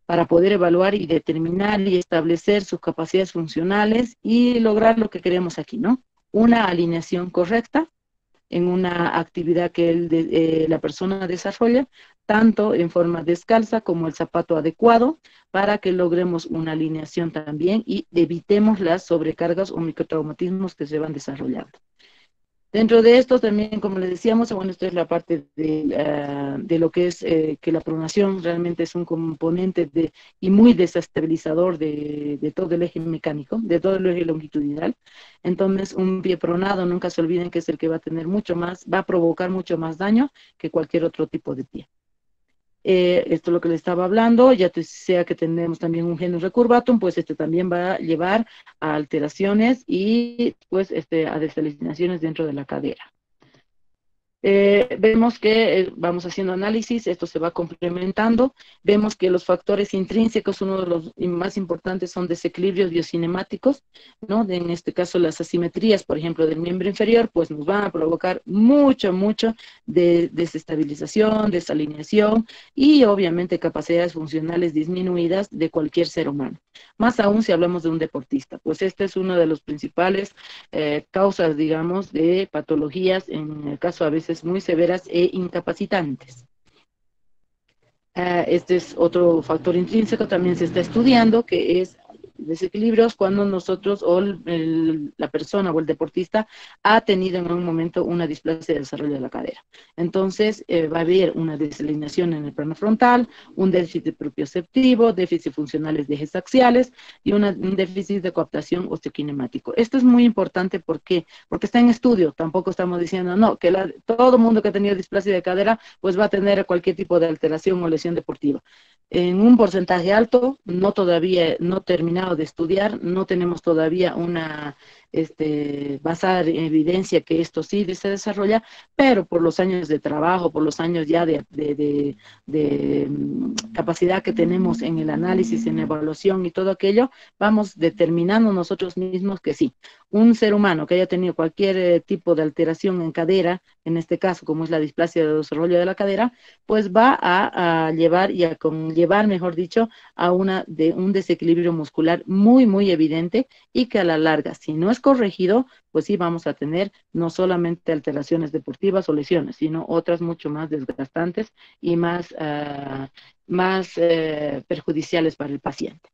para poder evaluar y determinar y establecer sus capacidades funcionales y lograr lo que queremos aquí, ¿no? Una alineación correcta en una actividad que la persona desarrolla, tanto en forma descalza como el zapato adecuado, para que logremos una alineación también y evitemos las sobrecargas o microtraumatismos que se van desarrollando. Dentro de esto también, como les decíamos, bueno, esto es la parte de lo que es que la pronación realmente es un componente y muy desestabilizador de todo el eje mecánico, de todo el eje longitudinal. Entonces, un pie pronado, nunca se olviden que es el que va a tener va a provocar mucho más daño que cualquier otro tipo de pie. Esto es lo que le estaba hablando, ya sea que tenemos también un geno recurvatum, pues también va a llevar a alteraciones y pues a desalineaciones dentro de la cadera. Vemos que vamos haciendo análisis, esto se va complementando, vemos que los factores intrínsecos, uno de los más importantes son desequilibrios biocinemáticos, ¿no? En este caso las asimetrías, por ejemplo, del miembro inferior, pues nos van a provocar mucho de desestabilización, desalineación y obviamente capacidades funcionales disminuidas de cualquier ser humano. Más aún si hablamos de un deportista, pues este es uno de los principales causas, digamos, de patologías, en el caso a veces muy severas e incapacitantes. Este es otro factor intrínseco, también se está estudiando, que es desequilibrios cuando nosotros o la persona o el deportista ha tenido en algún momento una displasia de desarrollo de la cadera. Entonces va a haber una desalineación en el plano frontal, un déficit propioceptivo, déficit funcionales de ejes axiales y un déficit de coaptación osteokinemático. Esto es muy importante porque está en estudio, tampoco estamos diciendo no, que todo mundo que ha tenido displasia de cadera pues va a tener cualquier tipo de alteración o lesión deportiva. En un porcentaje alto, no todavía no terminado de estudiar, no tenemos todavía una basada en evidencia que esto sí se desarrolla, pero por los años de trabajo, por los años ya de capacidad que tenemos en el análisis, en la evaluación y todo aquello, vamos determinando nosotros mismos que sí, un ser humano que haya tenido cualquier tipo de alteración en cadera, en este caso como es la displasia de desarrollo de la cadera, pues va a llevar y a conllevar, mejor dicho, a un desequilibrio muscular muy, muy evidente, y que a la larga, si no es corregido, pues sí vamos a tener no solamente alteraciones deportivas o lesiones, sino otras mucho más desgastantes y más perjudiciales para el paciente.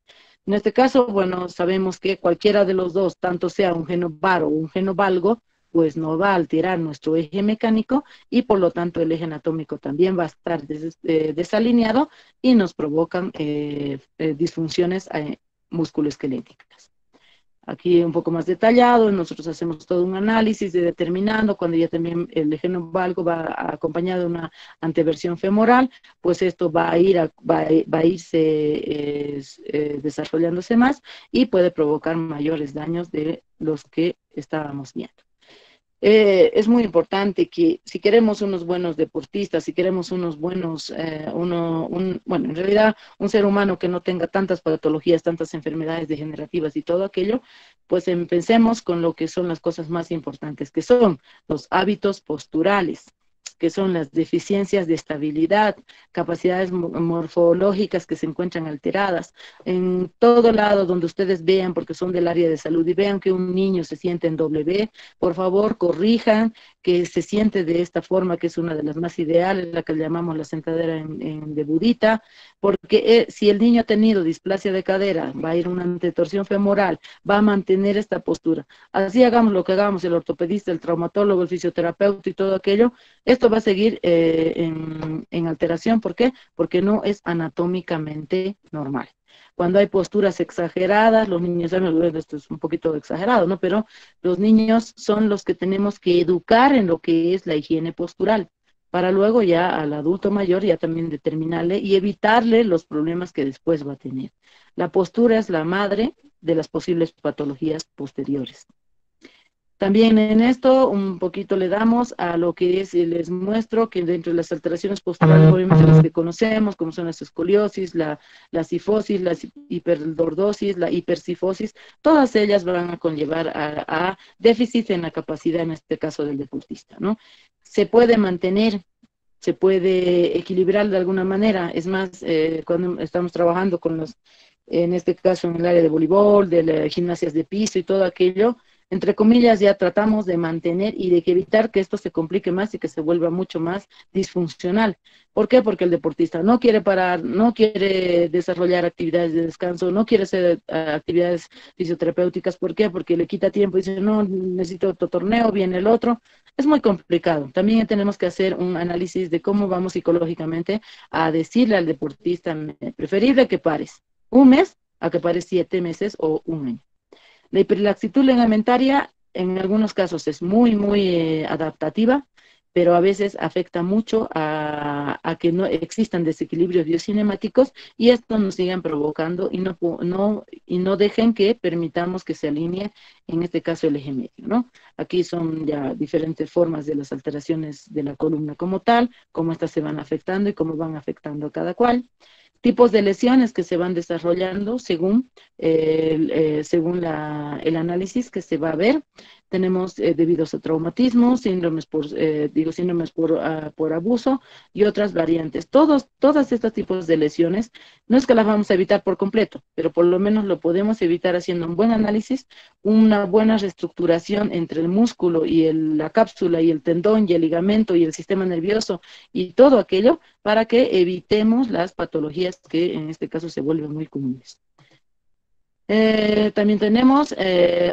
En este caso, bueno, sabemos que cualquiera de los dos, tanto sea un genovar o un genovalgo, pues no va a alterar nuestro eje mecánico, y por lo tanto el eje anatómico también va a estar desalineado y nos provocan disfunciones musculoesqueléticas. Aquí un poco más detallado, nosotros hacemos todo un análisis determinando cuando ya también el eje valgo va acompañado de una anteversión femoral, pues esto va a irse desarrollándose más y puede provocar mayores daños de los que estábamos viendo. Es muy importante que si queremos unos buenos deportistas, si queremos unos buenos, bueno, en realidad un ser humano que no tenga tantas patologías, tantas enfermedades degenerativas y todo aquello, pues pensemos con lo que son las cosas más importantes, que son los hábitos posturales, que son las deficiencias de estabilidad, capacidades morfológicas que se encuentran alteradas. En todo lado donde ustedes vean, porque son del área de salud, y vean que un niño se siente en W, por favor corrijan que se siente de esta forma, que es una de las más ideales, la que llamamos la sentadera de Budita, porque si el niño ha tenido displasia de cadera, va a ir una antetorsión femoral, va a mantener esta postura. Así hagamos lo que hagamos, el ortopedista, el traumatólogo, el fisioterapeuta y todo aquello, esto va a seguir en alteración. ¿Por qué? Porque no es anatómicamente normal. Cuando hay posturas exageradas, los niños, esto es un poquito exagerado, ¿no? Pero los niños son los que tenemos que educar en lo que es la higiene postural, para luego ya al adulto mayor ya también determinarle y evitarle los problemas que después va a tener. La postura es la madre de las posibles patologías posteriores. También en esto un poquito le damos a lo que es, y les muestro que dentro de las alteraciones posturales, obviamente las que conocemos, como son la escoliosis, la cifosis, la hiperdordosis, la hipercifosis, todas ellas van a conllevar a déficit en la capacidad, en este caso del deportista, ¿no? Se puede mantener, se puede equilibrar de alguna manera. Es más, cuando estamos trabajando con los, en este caso en el área de voleibol, de las gimnasias de piso y todo aquello, entre comillas, ya tratamos de mantener y de evitar que esto se complique más y que se vuelva mucho más disfuncional. ¿Por qué? Porque el deportista no quiere parar, no quiere desarrollar actividades de descanso, no quiere hacer actividades fisioterapéuticas. ¿Por qué? Porque le quita tiempo y dice, no, necesito otro torneo, viene el otro. Es muy complicado. También tenemos que hacer un análisis de cómo vamos psicológicamente a decirle al deportista, preferible que pares 1 mes a que pares 7 meses o 1 año. La hiperlaxitud ligamentaria en algunos casos es muy, muy adaptativa, pero a veces afecta mucho a que no existan desequilibrios biocinemáticos, y esto nos sigan provocando y no dejen que permitamos que se alinee, en este caso, el eje medio, ¿no? Aquí son ya diferentes formas de las alteraciones de la columna como tal, cómo estas se van afectando y cómo van afectando a cada cual. Tipos de lesiones que se van desarrollando según el análisis que se va a ver. Tenemos debidos a traumatismo, síndromes por abuso y otras variantes. Todos estos tipos de lesiones, no es que las vamos a evitar por completo, pero por lo menos lo podemos evitar haciendo un buen análisis, una buena reestructuración entre el músculo y la cápsula y el tendón y el ligamento y el sistema nervioso y todo aquello, para que evitemos las patologías que en este caso se vuelven muy comunes. También tenemos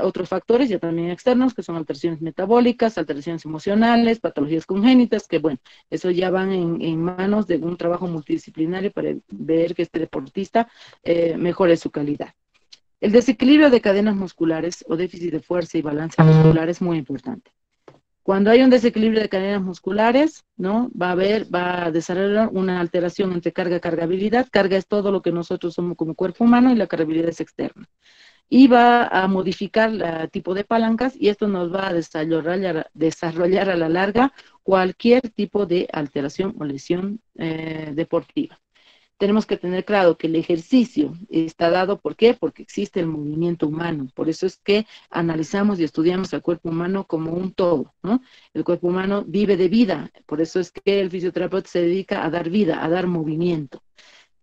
otros factores ya también externos, que son alteraciones metabólicas, alteraciones emocionales, patologías congénitas, que bueno, eso ya van en manos de un trabajo multidisciplinario para ver que este deportista mejore su calidad. El desequilibrio de cadenas musculares o déficit de fuerza y balance muscular es muy importante. Cuando hay un desequilibrio de cadenas musculares, ¿no? Va a desarrollar una alteración entre carga-cargabilidad. Carga es todo lo que nosotros somos como cuerpo humano y la cargabilidad es externa. Y va a modificar el tipo de palancas y esto nos va a desarrollar a la larga cualquier tipo de alteración o lesión deportiva. Tenemos que tener claro que el ejercicio está dado, ¿por qué? Porque existe el movimiento humano. Por eso es que analizamos y estudiamos al cuerpo humano como un todo, ¿no? El cuerpo humano vive de vida, por eso es que el fisioterapeuta se dedica a dar vida, a dar movimiento.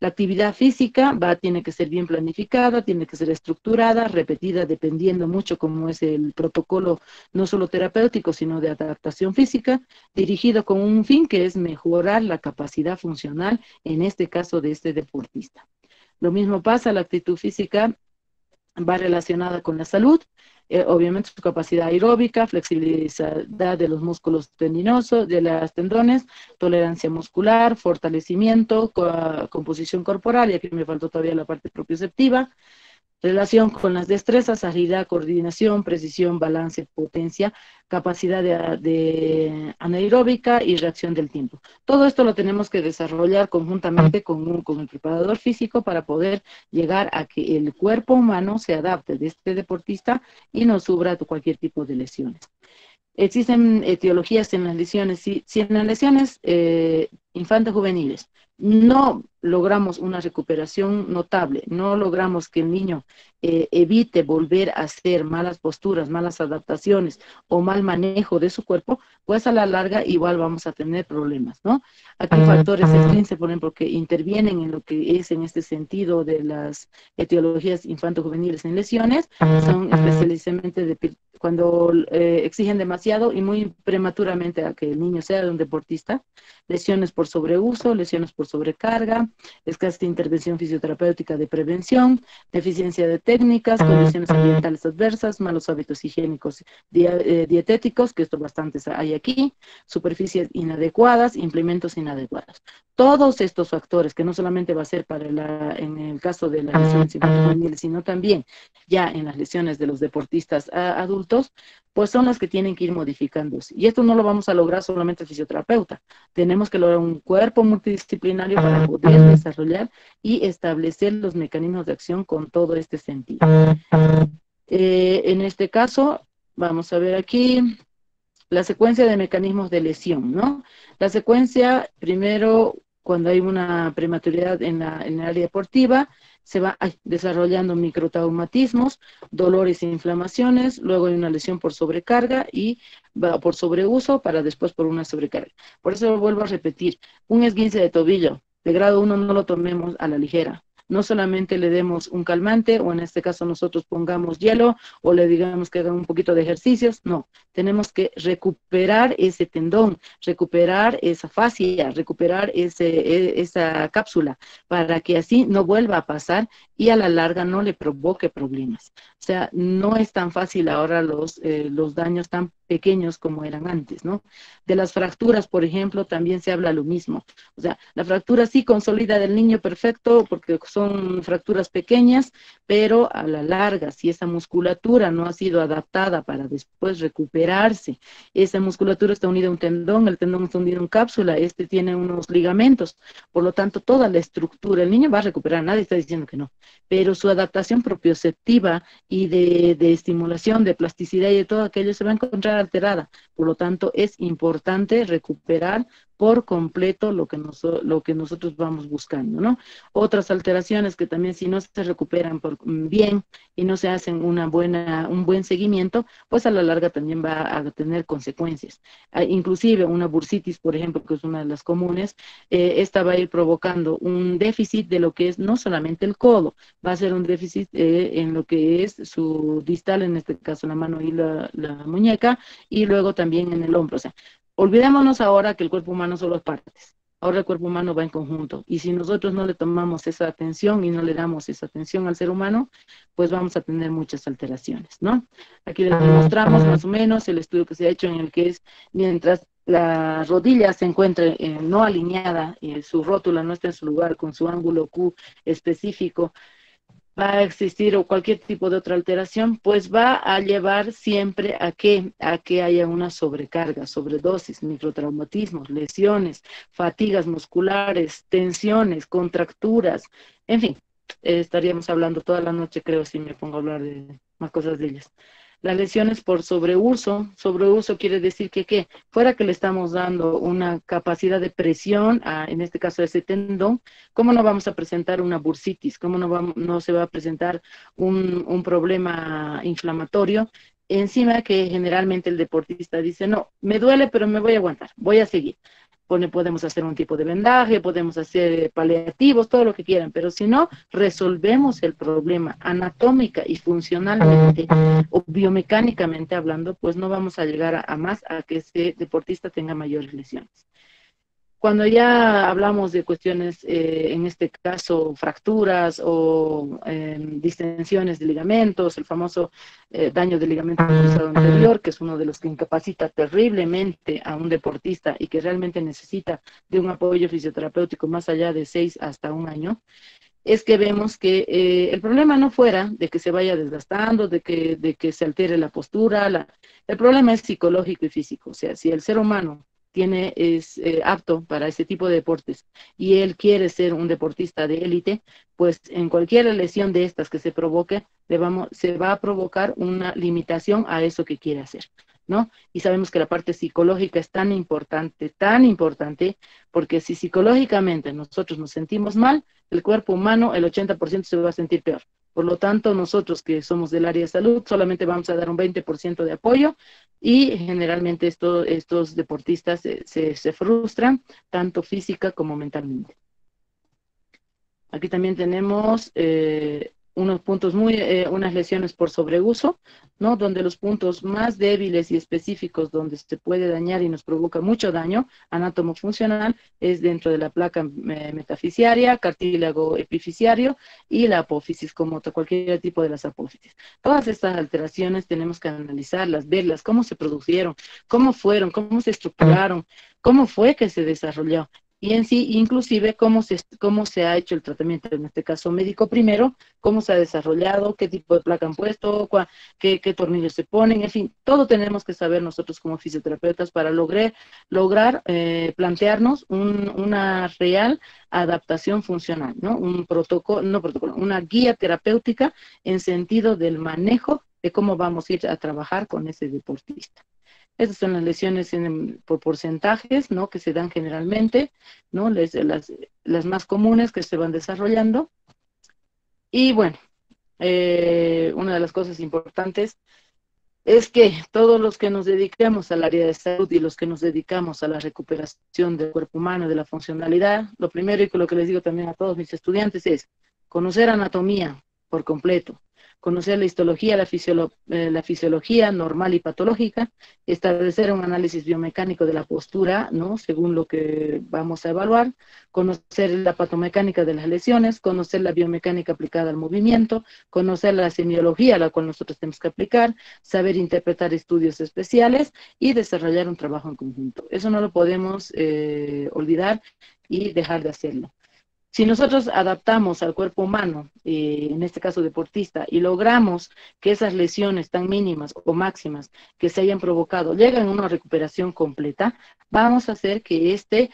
La actividad física tiene que ser bien planificada, tiene que ser estructurada, repetida, dependiendo mucho cómo es el protocolo, no solo terapéutico, sino de adaptación física, dirigido con un fin que es mejorar la capacidad funcional, en este caso de este deportista. Lo mismo pasa, la actitud física va relacionada con la salud, obviamente su capacidad aeróbica, flexibilidad de los músculos tendinosos, de las tendones, tolerancia muscular, fortalecimiento, composición corporal, y aquí me faltó todavía la parte propioceptiva, relación con las destrezas, agilidad, coordinación, precisión, balance, potencia, capacidad de anaeróbica y reacción del tiempo. Todo esto lo tenemos que desarrollar conjuntamente con el preparador físico para poder llegar a que el cuerpo humano se adapte de este deportista y no sufra cualquier tipo de lesiones. Existen etiologías en las lesiones. Si en las lesiones infantes juveniles no logramos una recuperación notable, no logramos que el niño evite volver a hacer malas posturas, malas adaptaciones o mal manejo de su cuerpo, pues a la larga igual vamos a tener problemas, ¿no? Aquí factores extrínsecos, por ejemplo, que intervienen en lo que es en este sentido de las etiologías infanto-juveniles en lesiones, son especialmente cuando exigen demasiado y muy prematuramente a que el niño sea un deportista, lesiones por sobreuso, lesiones por sobrecarga, escasa intervención fisioterapéutica de prevención, deficiencia de técnicas, condiciones ambientales adversas, malos hábitos higiénicos dietéticos, que esto bastantes hay aquí, superficies inadecuadas, implementos inadecuados. Todos estos factores, que no solamente va a ser en el caso de las lesiones infantiles, sino también ya en las lesiones de los deportistas adultos, pues son las que tienen que ir modificándose. Y esto no lo vamos a lograr solamente el fisioterapeuta. Tenemos que lograr un cuerpo multidisciplinario para poder desarrollar y establecer los mecanismos de acción con todo este sentido. En este caso, vamos a ver aquí la secuencia de mecanismos de lesión, ¿no? La secuencia, primero, cuando hay una prematuridad en el área deportiva, se va desarrollando microtraumatismos, dolores e inflamaciones, luego hay una lesión por sobrecarga y por sobreuso para después por una sobrecarga. Por eso lo vuelvo a repetir, un esguince de tobillo de grado 1 no lo tomemos a la ligera. No solamente le demos un calmante, o en este caso nosotros pongamos hielo, o le digamos que hagan un poquito de ejercicios, no. Tenemos que recuperar ese tendón, recuperar esa fascia, recuperar esa cápsula, para que así no vuelva a pasar y a la larga no le provoque problemas. O sea, no es tan fácil ahora los daños tan pequeños como eran antes, ¿no? De las fracturas, por ejemplo, también se habla lo mismo. O sea, la fractura sí consolida del niño perfecto porque son fracturas pequeñas, pero a la larga, si esa musculatura no ha sido adaptada para después recuperarse, esa musculatura está unida a un tendón, el tendón está unido a una cápsula, tiene unos ligamentos, por lo tanto, toda la estructura, el niño va a recuperar, nadie está diciendo que no, pero su adaptación propioceptiva y de estimulación, de plasticidad y de todo aquello se va a encontrar alterada. Por lo tanto, es importante recuperar por completo lo que nosotros vamos buscando, ¿no? Otras alteraciones que también si no se recuperan bien y no se hacen un buen seguimiento, pues a la larga también va a tener consecuencias. Inclusive una bursitis, por ejemplo, que es una de las comunes, esta va a ir provocando un déficit de lo que es no solamente el codo, va a ser un déficit en lo que es su distal, en este caso la mano y la muñeca, y luego también en el hombro. O sea, olvidémonos ahora que el cuerpo humano son las partes. Ahora el cuerpo humano va en conjunto. Y si nosotros no le tomamos esa atención y no le damos esa atención al ser humano, pues vamos a tener muchas alteraciones, ¿no? Aquí les mostramos más o menos el estudio que se ha hecho en el que es mientras la rodilla se encuentre no alineada, su rótula no está en su lugar con su ángulo Q específico, va a existir o cualquier tipo de otra alteración, pues va a llevar siempre a que haya una sobrecarga, sobredosis, microtraumatismos, lesiones, fatigas musculares, tensiones, contracturas, en fin, estaríamos hablando toda la noche, creo, si me pongo a hablar de más cosas de ellas. Las lesiones por sobreuso quiere decir que ¿qué? Fuera que le estamos dando una capacidad de presión, en este caso a ese tendón, ¿cómo no vamos a presentar una bursitis? ¿Cómo no se va a presentar un problema inflamatorio? Encima que generalmente el deportista dice, no, me duele, pero me voy a aguantar, voy a seguir. Podemos hacer un tipo de vendaje, podemos hacer paliativos, todo lo que quieran, pero si no resolvemos el problema anatómica y funcionalmente o biomecánicamente hablando, pues no vamos a llegar a más a que ese deportista tenga mayores lesiones. Cuando ya hablamos de cuestiones, en este caso, fracturas o distensiones de ligamentos, el famoso daño de ligamento cruzado anterior, que es uno de los que incapacita terriblemente a un deportista y que realmente necesita de un apoyo fisioterapéutico más allá de 6 hasta 1 año, es que vemos que el problema no fuera de que se vaya desgastando, de que se altere la postura, el problema es psicológico y físico. O sea, si el ser humano es apto para ese tipo de deportes y él quiere ser un deportista de élite, pues en cualquier lesión de estas que se provoque, se va a provocar una limitación a eso que quiere hacer, ¿no? Y sabemos que la parte psicológica es tan importante, porque si psicológicamente nosotros nos sentimos mal, el cuerpo humano, el 80% se va a sentir peor. Por lo tanto, nosotros que somos del área de salud, solamente vamos a dar un 20% de apoyo y generalmente estos deportistas se frustran, tanto física como mentalmente. Aquí también tenemos unos puntos unas lesiones por sobreuso, ¿no? Donde los puntos más débiles y específicos donde se puede dañar y nos provoca mucho daño anátomo-funcional es dentro de la placa metafisiaria, cartílago epifisiario y la apófisis, como cualquier tipo de las apófisis. Todas estas alteraciones tenemos que analizarlas, verlas, cómo se produjeron, cómo fueron, cómo se estructuraron, cómo fue que se desarrolló. Y en sí, inclusive, cómo se ha hecho el tratamiento, en este caso médico primero, cómo se ha desarrollado, qué tipo de placa han puesto, qué tornillos se ponen, en fin, todo tenemos que saber nosotros como fisioterapeutas para lograr plantearnos una real adaptación funcional, ¿no? Una guía terapéutica en sentido del manejo de cómo vamos a ir a trabajar con ese deportista. Estas son las lesiones por porcentajes, ¿no? Que se dan generalmente, ¿no? Las más comunes que se van desarrollando. Y bueno, una de las cosas importantes es que todos los que nos dedicamos al área de salud y los que nos dedicamos a la recuperación del cuerpo humano, de la funcionalidad, lo primero y lo que les digo también a todos mis estudiantes es conocer anatomía por completo, conocer la histología, la fisiología normal y patológica, establecer un análisis biomecánico de la postura, ¿no? Según lo que vamos a evaluar, conocer la patomecánica de las lesiones, conocer la biomecánica aplicada al movimiento, conocer la semiología a la cual nosotros tenemos que aplicar, saber interpretar estudios especiales y desarrollar un trabajo en conjunto. Eso no lo podemos olvidar y dejar de hacerlo. Si nosotros adaptamos al cuerpo humano, en este caso deportista, y logramos que esas lesiones tan mínimas o máximas que se hayan provocado lleguen a una recuperación completa, vamos a hacer que este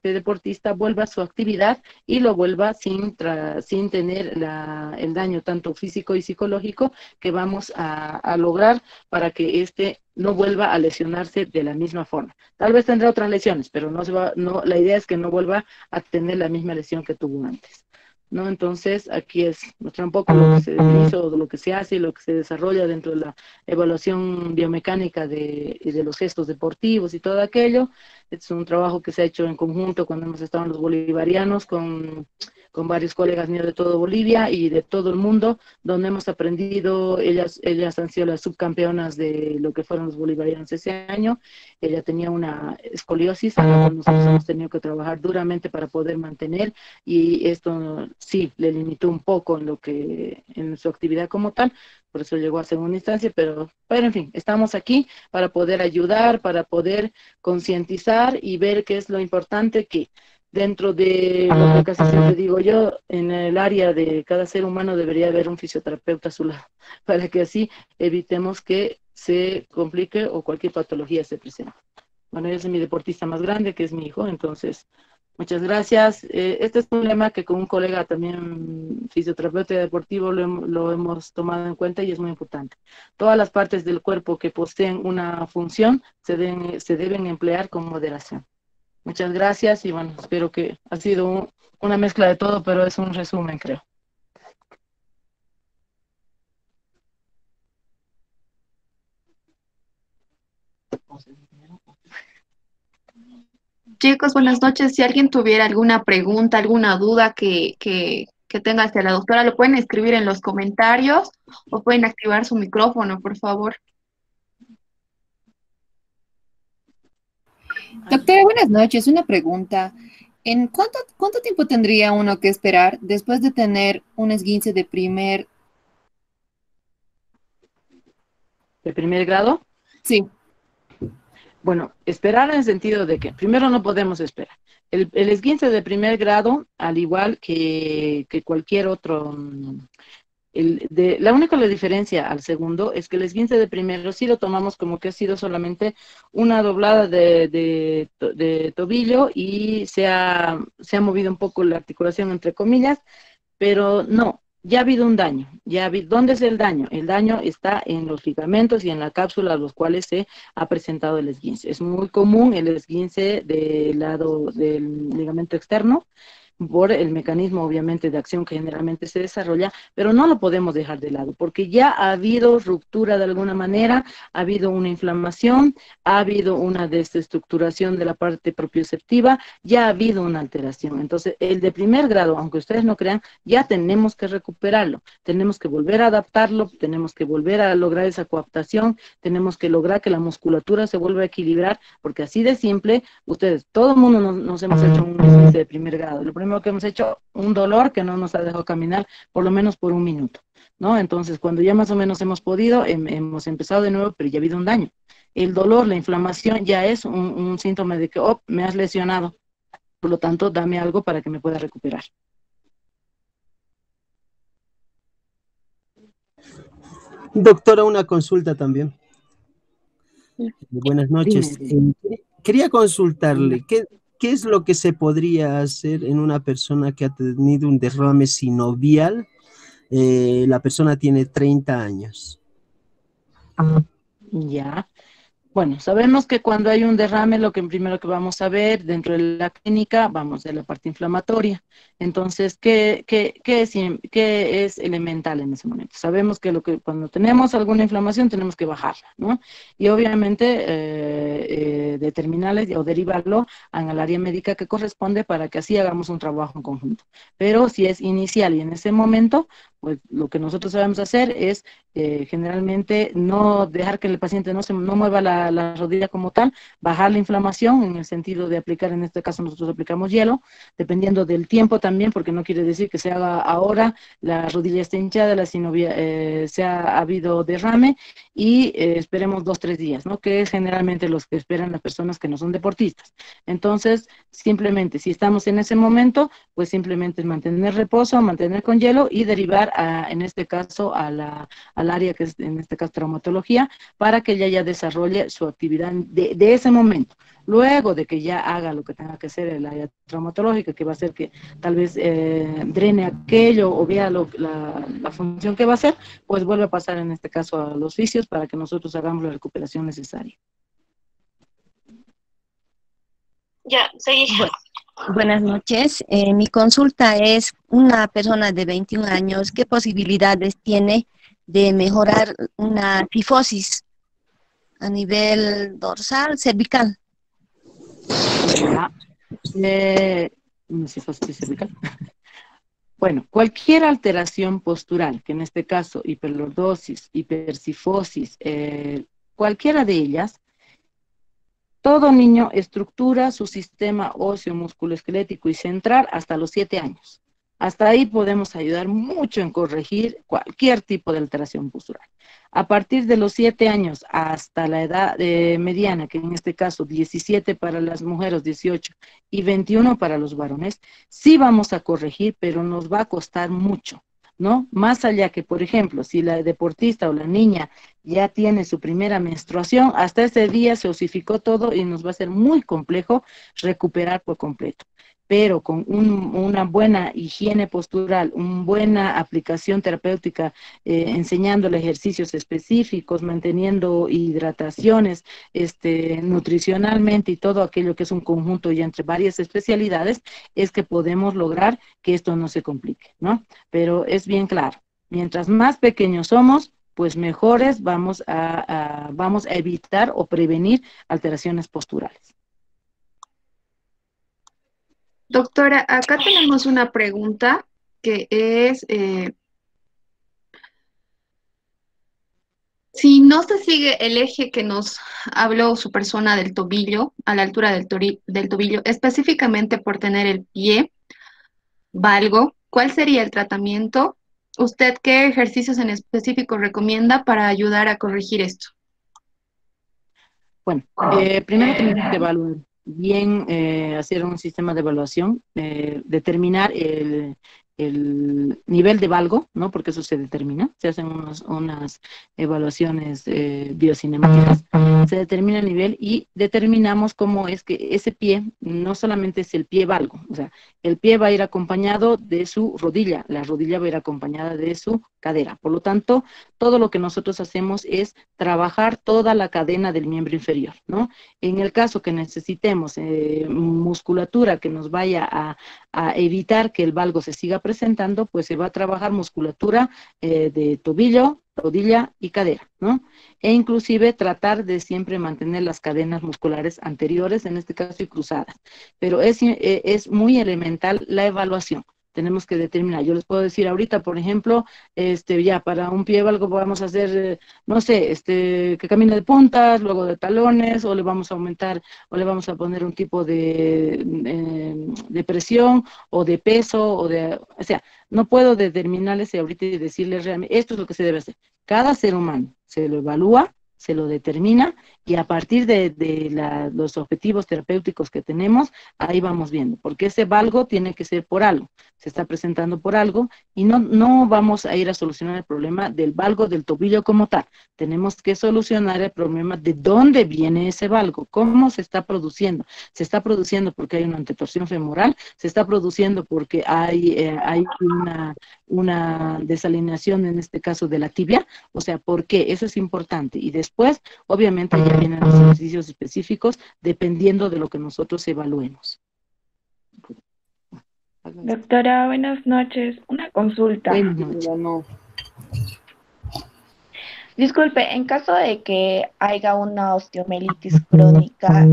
deportista vuelva a su actividad y lo vuelva sin tener el daño tanto físico y psicológico que vamos a lograr para que no vuelva a lesionarse de la misma forma. Tal vez tendrá otras lesiones, pero la idea es que no vuelva a tener la misma lesión que tuvo antes, ¿no? Entonces, aquí muestra un poco lo que se hizo, lo que se hace y lo que se desarrolla dentro de la evaluación biomecánica de los gestos deportivos y todo aquello. Es un trabajo que se ha hecho en conjunto cuando hemos estado en los bolivarianos con varios colegas míos de todo Bolivia y de todo el mundo, donde hemos aprendido. Ellas han sido las subcampeonas de lo que fueron los bolivarianos ese año. Ella tenía una escoliosis, a la cual nosotros hemos tenido que trabajar duramente para poder mantener, y esto sí le limitó un poco en su actividad como tal, por eso llegó a segunda instancia, pero en fin, estamos aquí para poder ayudar, para poder concientizar y ver qué es lo importante, que Dentro de lo que casi siempre digo yo, en el área de cada ser humano debería haber un fisioterapeuta a su lado, para que así evitemos que se complique o cualquier patología se presente. Bueno, yo soy mi deportista más grande, que es mi hijo, entonces, muchas gracias. Este es un lema que con un colega también fisioterapeuta deportivo lo hemos tomado en cuenta y es muy importante. Todas las partes del cuerpo que poseen una función se deben emplear con moderación. Muchas gracias y bueno, espero que ha sido una mezcla de todo, pero es un resumen, creo. Chicos, buenas noches. Si alguien tuviera alguna pregunta, alguna duda que tenga hacia la doctora, lo pueden escribir en los comentarios o pueden activar su micrófono, por favor. Doctora, buenas noches. Una pregunta. ¿En cuánto tiempo tendría uno que esperar después de tener un esguince de primer? ¿De primer grado? Sí. Bueno, esperar en el sentido de que primero no podemos esperar. El esguince de primer grado, al igual que cualquier otro, la única diferencia al segundo es que el esguince de primero sí lo tomamos como que ha sido solamente una doblada de tobillo y se ha movido un poco la articulación entre comillas, pero no, ya ha habido un daño. ¿Dónde es el daño? El daño está en los ligamentos y en la cápsula a los cuales se ha presentado el esguince. Es muy común el esguince del lado del ligamento externo, por el mecanismo obviamente de acción que generalmente se desarrolla, pero no lo podemos dejar de lado, porque ya ha habido ruptura de alguna manera, ha habido una inflamación, ha habido una desestructuración de la parte propioceptiva, ya ha habido una alteración. Entonces, el de primer grado, aunque ustedes no crean, ya tenemos que recuperarlo, tenemos que volver a adaptarlo, tenemos que volver a lograr esa coaptación, tenemos que lograr que la musculatura se vuelva a equilibrar, porque así de simple, ustedes, todo el mundo nos hemos hecho un esguince de primer grado. Lo primero que hemos hecho, un dolor que no nos ha dejado caminar por lo menos por un minuto, ¿no? Entonces, cuando ya más o menos hemos podido, hemos empezado de nuevo, pero ya ha habido un daño. El dolor, la inflamación ya es un síntoma de que, oh, me has lesionado, por lo tanto, dame algo para que me pueda recuperar. Doctora, una consulta también. Buenas noches. Quería consultarle, ¿qué es lo que se podría hacer en una persona que ha tenido un derrame sinovial? La persona tiene 30 años. Ya. Bueno, sabemos que cuando hay un derrame, lo que primero que vamos a ver dentro de la clínica, vamos a la parte inflamatoria. Entonces, ¿qué es elemental en ese momento? Sabemos que cuando tenemos alguna inflamación tenemos que bajarla, ¿no? Y obviamente determinarle o derivarlo al área médica que corresponde para que así hagamos un trabajo en conjunto. Pero si es inicial y en ese momento, pues lo que nosotros sabemos hacer es generalmente no dejar que el paciente no mueva la rodilla como tal, bajar la inflamación en el sentido de aplicar, en este caso nosotros aplicamos hielo, dependiendo del tiempo también, porque no quiere decir que se haga ahora, la rodilla está hinchada, la sinovia, ha habido derrame y esperemos 2-3 días, ¿no? Que es generalmente los que esperan las personas que no son deportistas. Entonces, simplemente, si estamos en ese momento, pues simplemente es mantener reposo, mantener con hielo y derivar en este caso al área que es en este caso traumatología, para que ella ya desarrolle su actividad de ese momento. Luego de que ya haga lo que tenga que hacer el área traumatológica, que va a ser que tal vez drene aquello o vea la función que va a hacer, pues vuelve a pasar en este caso a los fisios para que nosotros hagamos la recuperación necesaria. Ya, seguí. Buenas noches. Mi consulta es una persona de 21 años, ¿qué posibilidades tiene de mejorar una cifosis a nivel dorsal, cervical? Cifosis cervical. Bueno, cualquier alteración postural, que en este caso hiperlordosis, hipercifosis, cualquiera de ellas, todo niño estructura su sistema óseo, musculoesquelético y central hasta los 7 años. Hasta ahí podemos ayudar mucho en corregir cualquier tipo de alteración postural. A partir de los 7 años hasta la edad mediana, que en este caso 17 para las mujeres, 18 y 21 para los varones, sí vamos a corregir, pero nos va a costar mucho, ¿no? Más allá que, por ejemplo, si la deportista o la niña ya tiene su primera menstruación, hasta ese día se osificó todo y nos va a ser muy complejo recuperar por completo. Pero con una buena higiene postural, una buena aplicación terapéutica, enseñándole ejercicios específicos, manteniendo hidrataciones, nutricionalmente y todo aquello que es un conjunto ya entre varias especialidades, es que podemos lograr que esto no se complique, ¿no? Pero es bien claro, mientras más pequeños somos, pues mejores vamos a evitar o prevenir alteraciones posturales. Doctora, acá tenemos una pregunta que es, si no se sigue el eje que nos habló su persona del tobillo, a la altura del tobillo, específicamente por tener el pie valgo, ¿cuál sería el tratamiento? ¿Usted qué ejercicios en específico recomienda para ayudar a corregir esto? Bueno, primero tenemos que evaluar bien, hacer un sistema de evaluación, determinar el nivel de valgo, ¿no? Porque eso se determina, se hacen unas evaluaciones biocinemáticas, se determina el nivel y determinamos cómo es que ese pie, no solamente es el pie valgo, o sea, el pie va a ir acompañado de su rodilla, la rodilla va a ir acompañada de su cadera, por lo tanto, todo lo que nosotros hacemos es trabajar toda la cadena del miembro inferior, ¿no? En el caso que necesitemos musculatura que nos vaya a evitar que el valgo se siga presentando, pues se va a trabajar musculatura de tobillo, rodilla y cadera, ¿no? E inclusive tratar de siempre mantener las cadenas musculares anteriores, en este caso, y cruzadas. Pero es muy elemental la evaluación. Tenemos que determinar. Yo les puedo decir ahorita, por ejemplo, ya para un pie valgo vamos a hacer, no sé, que camine de puntas, luego de talones, o le vamos a aumentar, o le vamos a poner un tipo de presión, o de peso, o sea, no puedo determinarles ahorita y decirles realmente, esto es lo que se debe hacer. Cada ser humano se lo evalúa, se lo determina, y a partir de los objetivos terapéuticos que tenemos, ahí vamos viendo, porque ese valgo tiene que ser por algo, se está presentando por algo, y no vamos a ir a solucionar el problema del valgo del tobillo como tal, tenemos que solucionar el problema de dónde viene ese valgo, cómo se está produciendo porque hay una antetorsión femoral, se está produciendo porque hay una desalineación, en este caso de la tibia, o sea, ¿por qué? Eso es importante, y después, obviamente, ya vienen los ejercicios específicos dependiendo de lo que nosotros evaluemos. Doctora, buenas noches. Una consulta. Buenas noches. Disculpe, en caso de que haya una osteomielitis crónica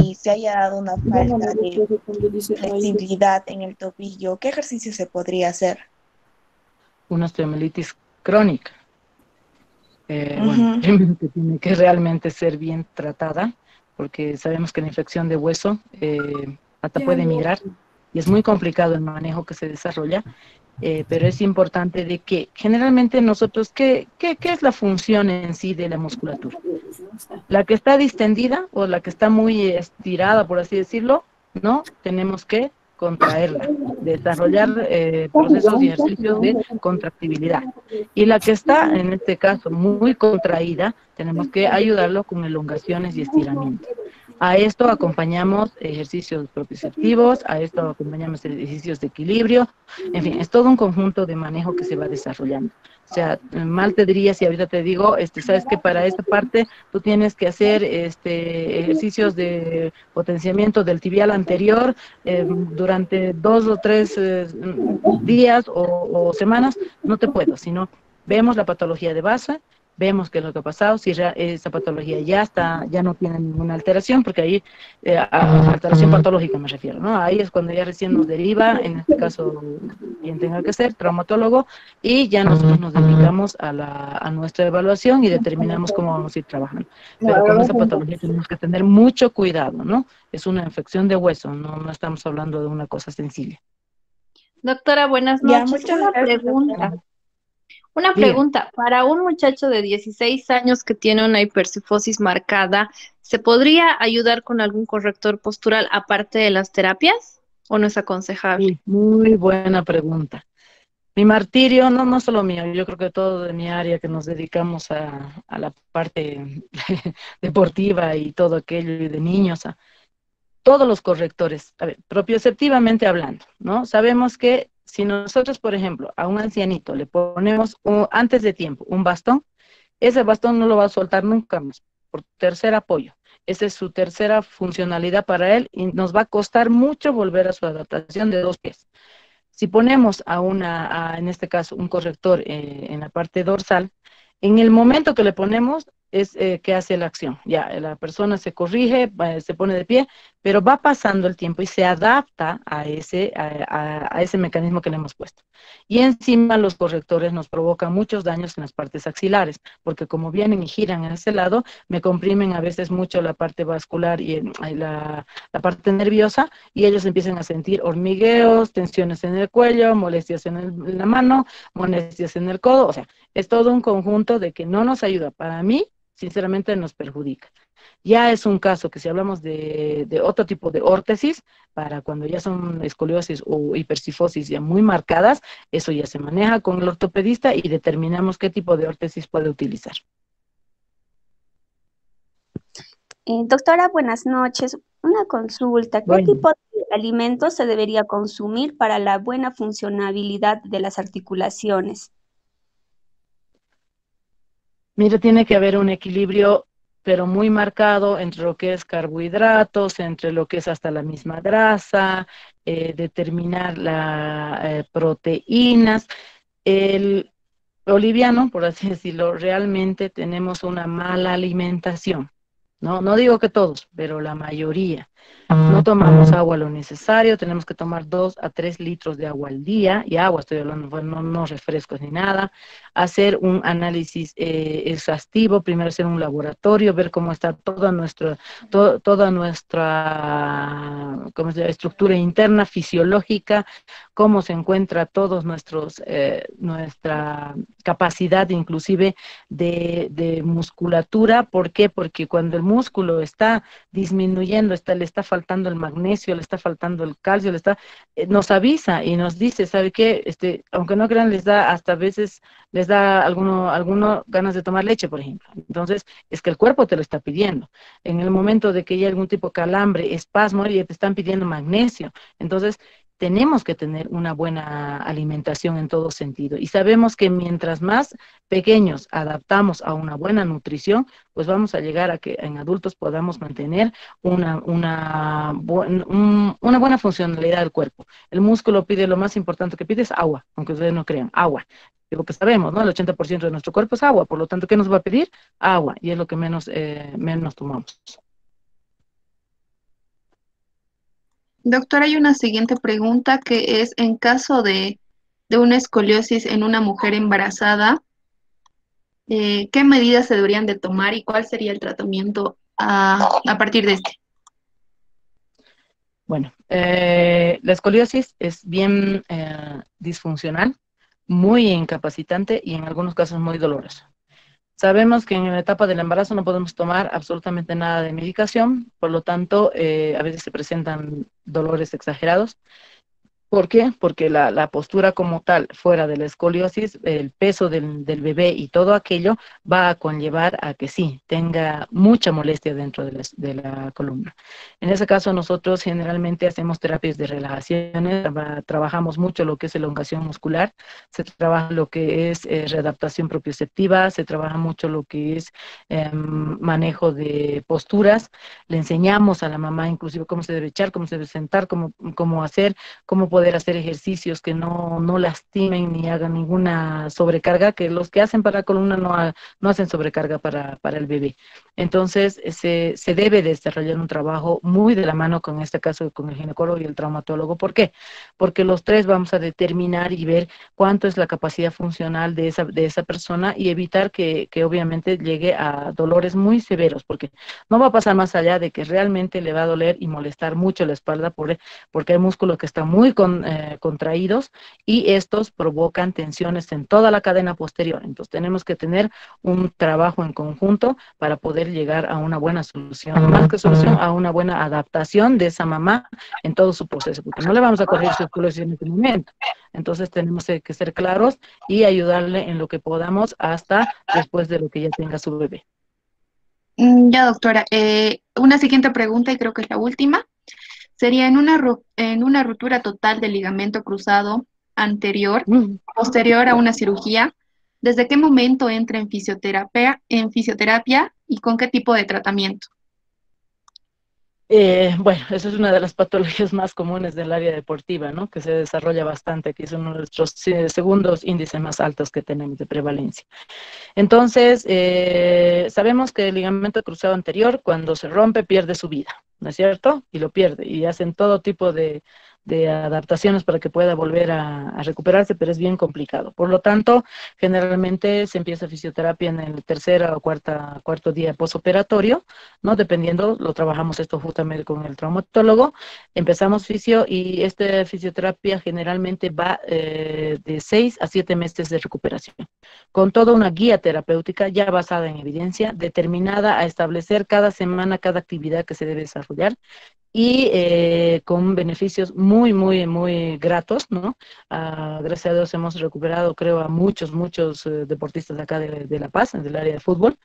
y se haya dado una falta de flexibilidad en el tobillo, ¿qué ejercicio se podría hacer? Una osteomielitis crónica. Bueno, primero que tiene que realmente ser bien tratada, porque sabemos que la infección de hueso hasta puede migrar, y es muy complicado el manejo que se desarrolla, pero es importante de que generalmente nosotros, ¿qué es la función en sí de la musculatura? La que está distendida o la que está muy estirada, por así decirlo, ¿no? Tenemos que contraerla, desarrollar procesos y ejercicios de contractibilidad. Y la que está, en este caso, muy contraída, tenemos que ayudarlo con elongaciones y estiramientos. A esto acompañamos ejercicios propioceptivos, a esto acompañamos ejercicios de equilibrio, en fin, es todo un conjunto de manejo que se va desarrollando. O sea, mal te diría si ahorita te digo, sabes que para esta parte tú tienes que hacer ejercicios de potenciamiento del tibial anterior durante 2 o 3 días o semanas, no te puedo, sino vemos la patología de base, vemos qué es lo que ha pasado, si esa patología ya no tiene ninguna alteración, porque ahí, alteración patológica me refiero, ¿no? Ahí es cuando ya recién nos deriva, en este caso, quien tenga que ser, traumatólogo, y ya nosotros nos dedicamos a nuestra evaluación y determinamos cómo vamos a ir trabajando. Pero con esa patología tenemos que tener mucho cuidado, ¿no? Es una infección de hueso, no estamos hablando de una cosa sencilla. Doctora, buenas Ya, noches. muchas gracias, doctora. Una Diga. pregunta. Para un muchacho de 16 años que tiene una hipercifosis marcada, ¿se podría ayudar con algún corrector postural aparte de las terapias o no es aconsejable? Uy, muy buena pregunta. Mi martirio, no solo mío, yo creo que todo de mi área que nos dedicamos a la parte deportiva y todo aquello y de niños, todos los correctores, a ver, propioceptivamente hablando, ¿no? Sabemos que si nosotros, por ejemplo, a un ancianito le ponemos antes de tiempo un bastón, ese bastón no lo va a soltar nunca más, por tercer apoyo. Esa es su tercera funcionalidad para él y nos va a costar mucho volver a su adaptación de 2 pies. Si ponemos en este caso, un corrector en la parte dorsal, en el momento que le ponemos es que hace la acción. Ya, la persona se corrige, se pone de pie, pero va pasando el tiempo y se adapta a ese mecanismo que le hemos puesto. Y encima los correctores nos provocan muchos daños en las partes axilares, porque como vienen y giran en ese lado, me comprimen a veces mucho la parte vascular y la parte nerviosa, y ellos empiezan a sentir hormigueos, tensiones en el cuello, molestias en la mano, molestias en el codo. O sea, es todo un conjunto de que no nos ayuda. Para mí, sinceramente, nos perjudica. Ya es un caso que si hablamos de otro tipo de órtesis, para cuando ya son escoliosis o hipercifosis ya muy marcadas, eso ya se maneja con el ortopedista y determinamos qué tipo de órtesis puede utilizar. Doctora, buenas noches. Una consulta. ¿Qué tipo de alimentos se debería consumir para la buena funcionabilidad de las articulaciones? Mira, tiene que haber un equilibrio, pero muy marcado entre lo que es carbohidratos, entre lo que es hasta la misma grasa, determinar las proteínas. El boliviano, por así decirlo, realmente tenemos una mala alimentación. No digo que todos, pero la mayoría. No tomamos agua lo necesario, tenemos que tomar 2 a 3 litros de agua al día, y agua estoy hablando, bueno, no refrescos ni nada. Hacer un análisis exhaustivo, primero hacer un laboratorio, ver cómo está toda nuestra ¿cómo se llama? Estructura interna, fisiológica, cómo se encuentra todos nuestra capacidad inclusive de musculatura. ¿Por qué? Porque cuando el músculo está disminuyendo, le está faltando el magnesio, le está faltando el calcio, nos avisa y nos dice, ¿sabe qué? Aunque no crean, hasta a veces les da alguno ganas de tomar leche, por ejemplo. Entonces, es que el cuerpo te lo está pidiendo. En el momento de que hay algún tipo de calambre, espasmo, y te están pidiendo magnesio. Entonces, tenemos que tener una buena alimentación en todo sentido. Y sabemos que mientras más pequeños adaptamos a una buena nutrición, pues vamos a llegar a que en adultos podamos mantener una buena funcionalidad del cuerpo. El músculo pide, lo más importante que pide es agua, aunque ustedes no crean, agua. Es lo que sabemos, ¿no? El 80% de nuestro cuerpo es agua, por lo tanto, ¿qué nos va a pedir? Agua, y es lo que menos tomamos. Doctora, hay una siguiente pregunta que es, en caso de una escoliosis en una mujer embarazada, ¿qué medidas se deberían de tomar y cuál sería el tratamiento a partir de este? Bueno, la escoliosis es bien disfuncional, muy incapacitante y en algunos casos muy dolorosa. Sabemos que en la etapa del embarazo no podemos tomar absolutamente nada de medicación, por lo tanto, a veces se presentan dolores exagerados. ¿Por qué? Porque la postura como tal, fuera de la escoliosis, el peso del bebé y todo aquello va a conllevar a que sí, tenga mucha molestia dentro de la columna. En ese caso, nosotros generalmente hacemos terapias de relajaciones, trabajamos mucho lo que es elongación muscular, se trabaja lo que es readaptación propioceptiva, se trabaja mucho lo que es manejo de posturas, le enseñamos a la mamá inclusive cómo se debe echar, cómo se debe sentar, cómo hacer, cómo poder hacer ejercicios que no lastimen ni hagan ninguna sobrecarga, que los que hacen para la columna no hacen sobrecarga para el bebé. Entonces, se debe desarrollar un trabajo muy de la mano, con este caso, con el ginecólogo y el traumatólogo. ¿Por qué? Porque los tres vamos a determinar y ver cuánto es la capacidad funcional de esa persona y evitar que obviamente llegue a dolores muy severos, porque no va a pasar más allá de que realmente le va a doler y molestar mucho la espalda porque hay músculo que está muy contraído contraídos y estos provocan tensiones en toda la cadena posterior. Entonces tenemos que tener un trabajo en conjunto para poder llegar a una buena solución, más que solución, a una buena adaptación de esa mamá en todo su proceso, porque no le vamos a corregir su circulación en este momento. Entonces tenemos que ser claros y ayudarle en lo que podamos hasta después de lo que ya tenga su bebé. Ya, doctora. Una siguiente pregunta, y creo que es la última. Sería en una ruptura total del ligamento cruzado anterior, posterior a una cirugía, ¿desde qué momento entra en fisioterapia y con qué tipo de tratamiento? Bueno, esa es una de las patologías más comunes del área deportiva, ¿no? Que se desarrolla bastante, que es uno de nuestros segundos índices más altos que tenemos de prevalencia. Entonces, sabemos que el ligamento cruzado anterior, cuando se rompe, pierde su vida, ¿no es cierto? Y lo pierde, y hacen todo tipo de adaptaciones para que pueda volver a recuperarse, pero es bien complicado. Por lo tanto, generalmente se empieza fisioterapia en el tercer o cuarto día posoperatorio, ¿no? Dependiendo, lo trabajamos esto justamente con el traumatólogo. Empezamos fisio y esta fisioterapia generalmente va de 6 a 7 meses de recuperación, con toda una guía terapéutica ya basada en evidencia, determinada a establecer cada semana, cada actividad que se debe desarrollar, y con beneficios muy, muy, muy gratos, ¿no? Gracias a Dios hemos recuperado, creo, a muchos deportistas de acá de La Paz, del área de fútbol,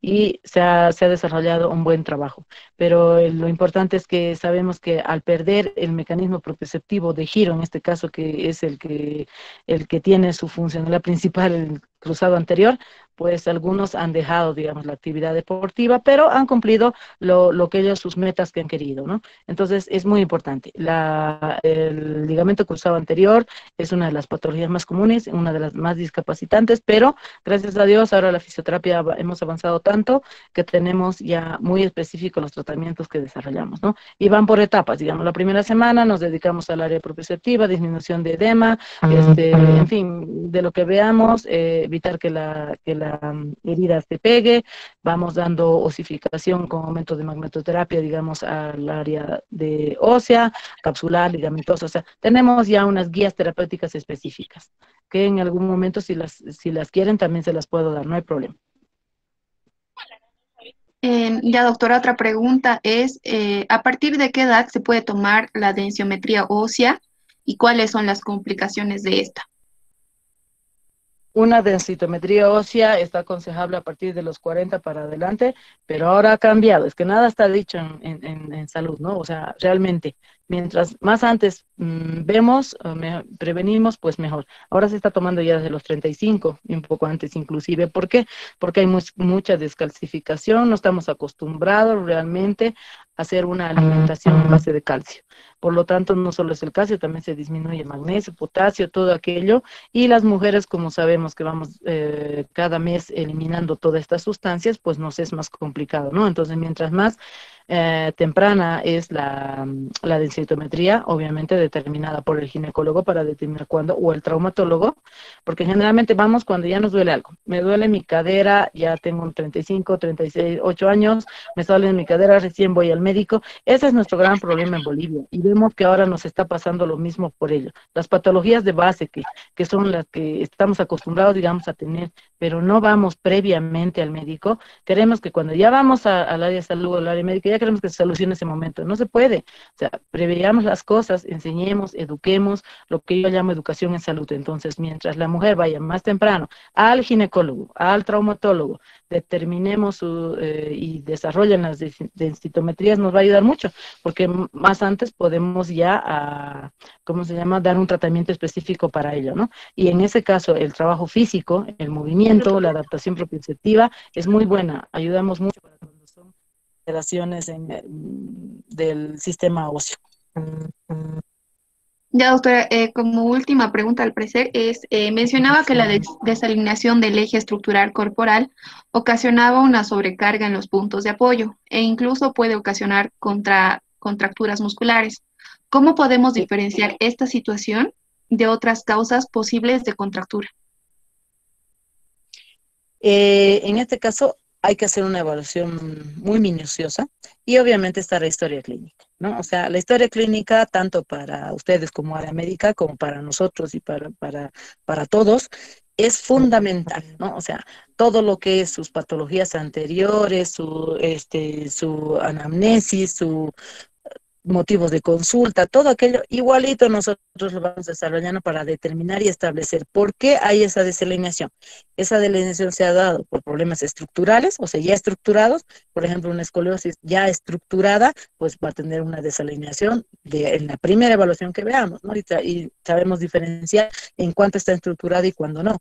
y se ha desarrollado un buen trabajo. Pero lo importante es que sabemos que al perder el mecanismo propioceptivo de giro, en este caso que es el que tiene su funcionalidad principal, el cruzado anterior, pues algunos han dejado, digamos, la actividad deportiva, pero han cumplido lo que ellos, sus metas que han querido, ¿no? Entonces es muy importante. El ligamento cruzado anterior es una de las patologías más comunes, una de las más discapacitantes, pero gracias a Dios ahora la fisioterapia hemos avanzado tanto que tenemos ya muy específicos los tratamientos que desarrollamos, ¿no? Y van por etapas, digamos, la primera semana nos dedicamos al área propioceptiva, disminución de edema, en fin, de lo que veamos, evitar que la herida se pegue, vamos dando osificación con aumento de magnetoterapia, digamos, al área de ósea, capsular, ligamentosa, o sea, tenemos ya unas guías terapéuticas específicas, que en algún momento si las quieren también se las puedo dar, no hay problema. Ya, doctora, otra pregunta es, ¿a partir de qué edad se puede tomar la densiometría ósea y cuáles son las complicaciones de esta? Una densitometría ósea está aconsejable a partir de los 40 para adelante, pero ahora ha cambiado, es que nada está dicho en salud, ¿no? O sea, realmente, mientras más antes vemos, prevenimos, pues mejor. Ahora se está tomando ya desde los 35, y un poco antes inclusive. ¿Por qué? Porque hay mucha descalcificación, no estamos acostumbrados realmente a hacer una alimentación en base de calcio. Por lo tanto, no solo es el calcio, también se disminuye el magnesio, potasio, todo aquello, y las mujeres, como sabemos que vamos cada mes eliminando todas estas sustancias, pues nos es más complicado, ¿no? Entonces, mientras más temprana es la densitometría, obviamente determinada por el ginecólogo para determinar cuándo, o el traumatólogo, porque generalmente vamos cuando ya nos duele algo. Me duele mi cadera, ya tengo 35, 36, 8 años, me duele mi cadera, recién voy al médico. Ese es nuestro gran problema en Bolivia, y vemos que ahora nos está pasando lo mismo por ello. Las patologías de base que son las que estamos acostumbrados, digamos, a tener, pero no vamos previamente al médico. Queremos que cuando ya vamos al área de salud o al área médica, ya queremos que se solucione ese momento. No se puede. O sea, preveamos las cosas, enseñemos, eduquemos, lo que yo llamo educación en salud. Entonces, mientras la mujer vaya más temprano al ginecólogo, al traumatólogo, determinemos y desarrollen las densitometrías, nos va a ayudar mucho, porque más antes podemos ya, ¿cómo se llama?, dar un tratamiento específico para ello, ¿no? Y en ese caso, el trabajo físico, el movimiento, la adaptación propioceptiva es muy buena, ayudamos mucho para cuando son alteraciones del sistema óseo. Ya, doctora, como última pregunta al parecer es, mencionaba que la desalineación del eje estructural corporal ocasionaba una sobrecarga en los puntos de apoyo e incluso puede ocasionar contracturas musculares. ¿Cómo podemos diferenciar esta situación de otras causas posibles de contractura? En este caso hay que hacer una evaluación muy minuciosa y obviamente está la historia clínica. ¿no? O sea, la historia clínica, tanto para ustedes como área médica, como para nosotros y para todos, es fundamental, ¿no? O sea, todo lo que es sus patologías anteriores, su anamnesis, su motivos de consulta, todo aquello, igualito nosotros lo vamos desarrollando para determinar y establecer por qué hay esa desalineación. Esa desalineación se ha dado por problemas estructurales, o sea, ya estructurados, por ejemplo, una escoliosis ya estructurada, pues va a tener una desalineación en la primera evaluación que veamos, ¿no? Y sabemos diferenciar en cuánto está estructurada y cuándo no.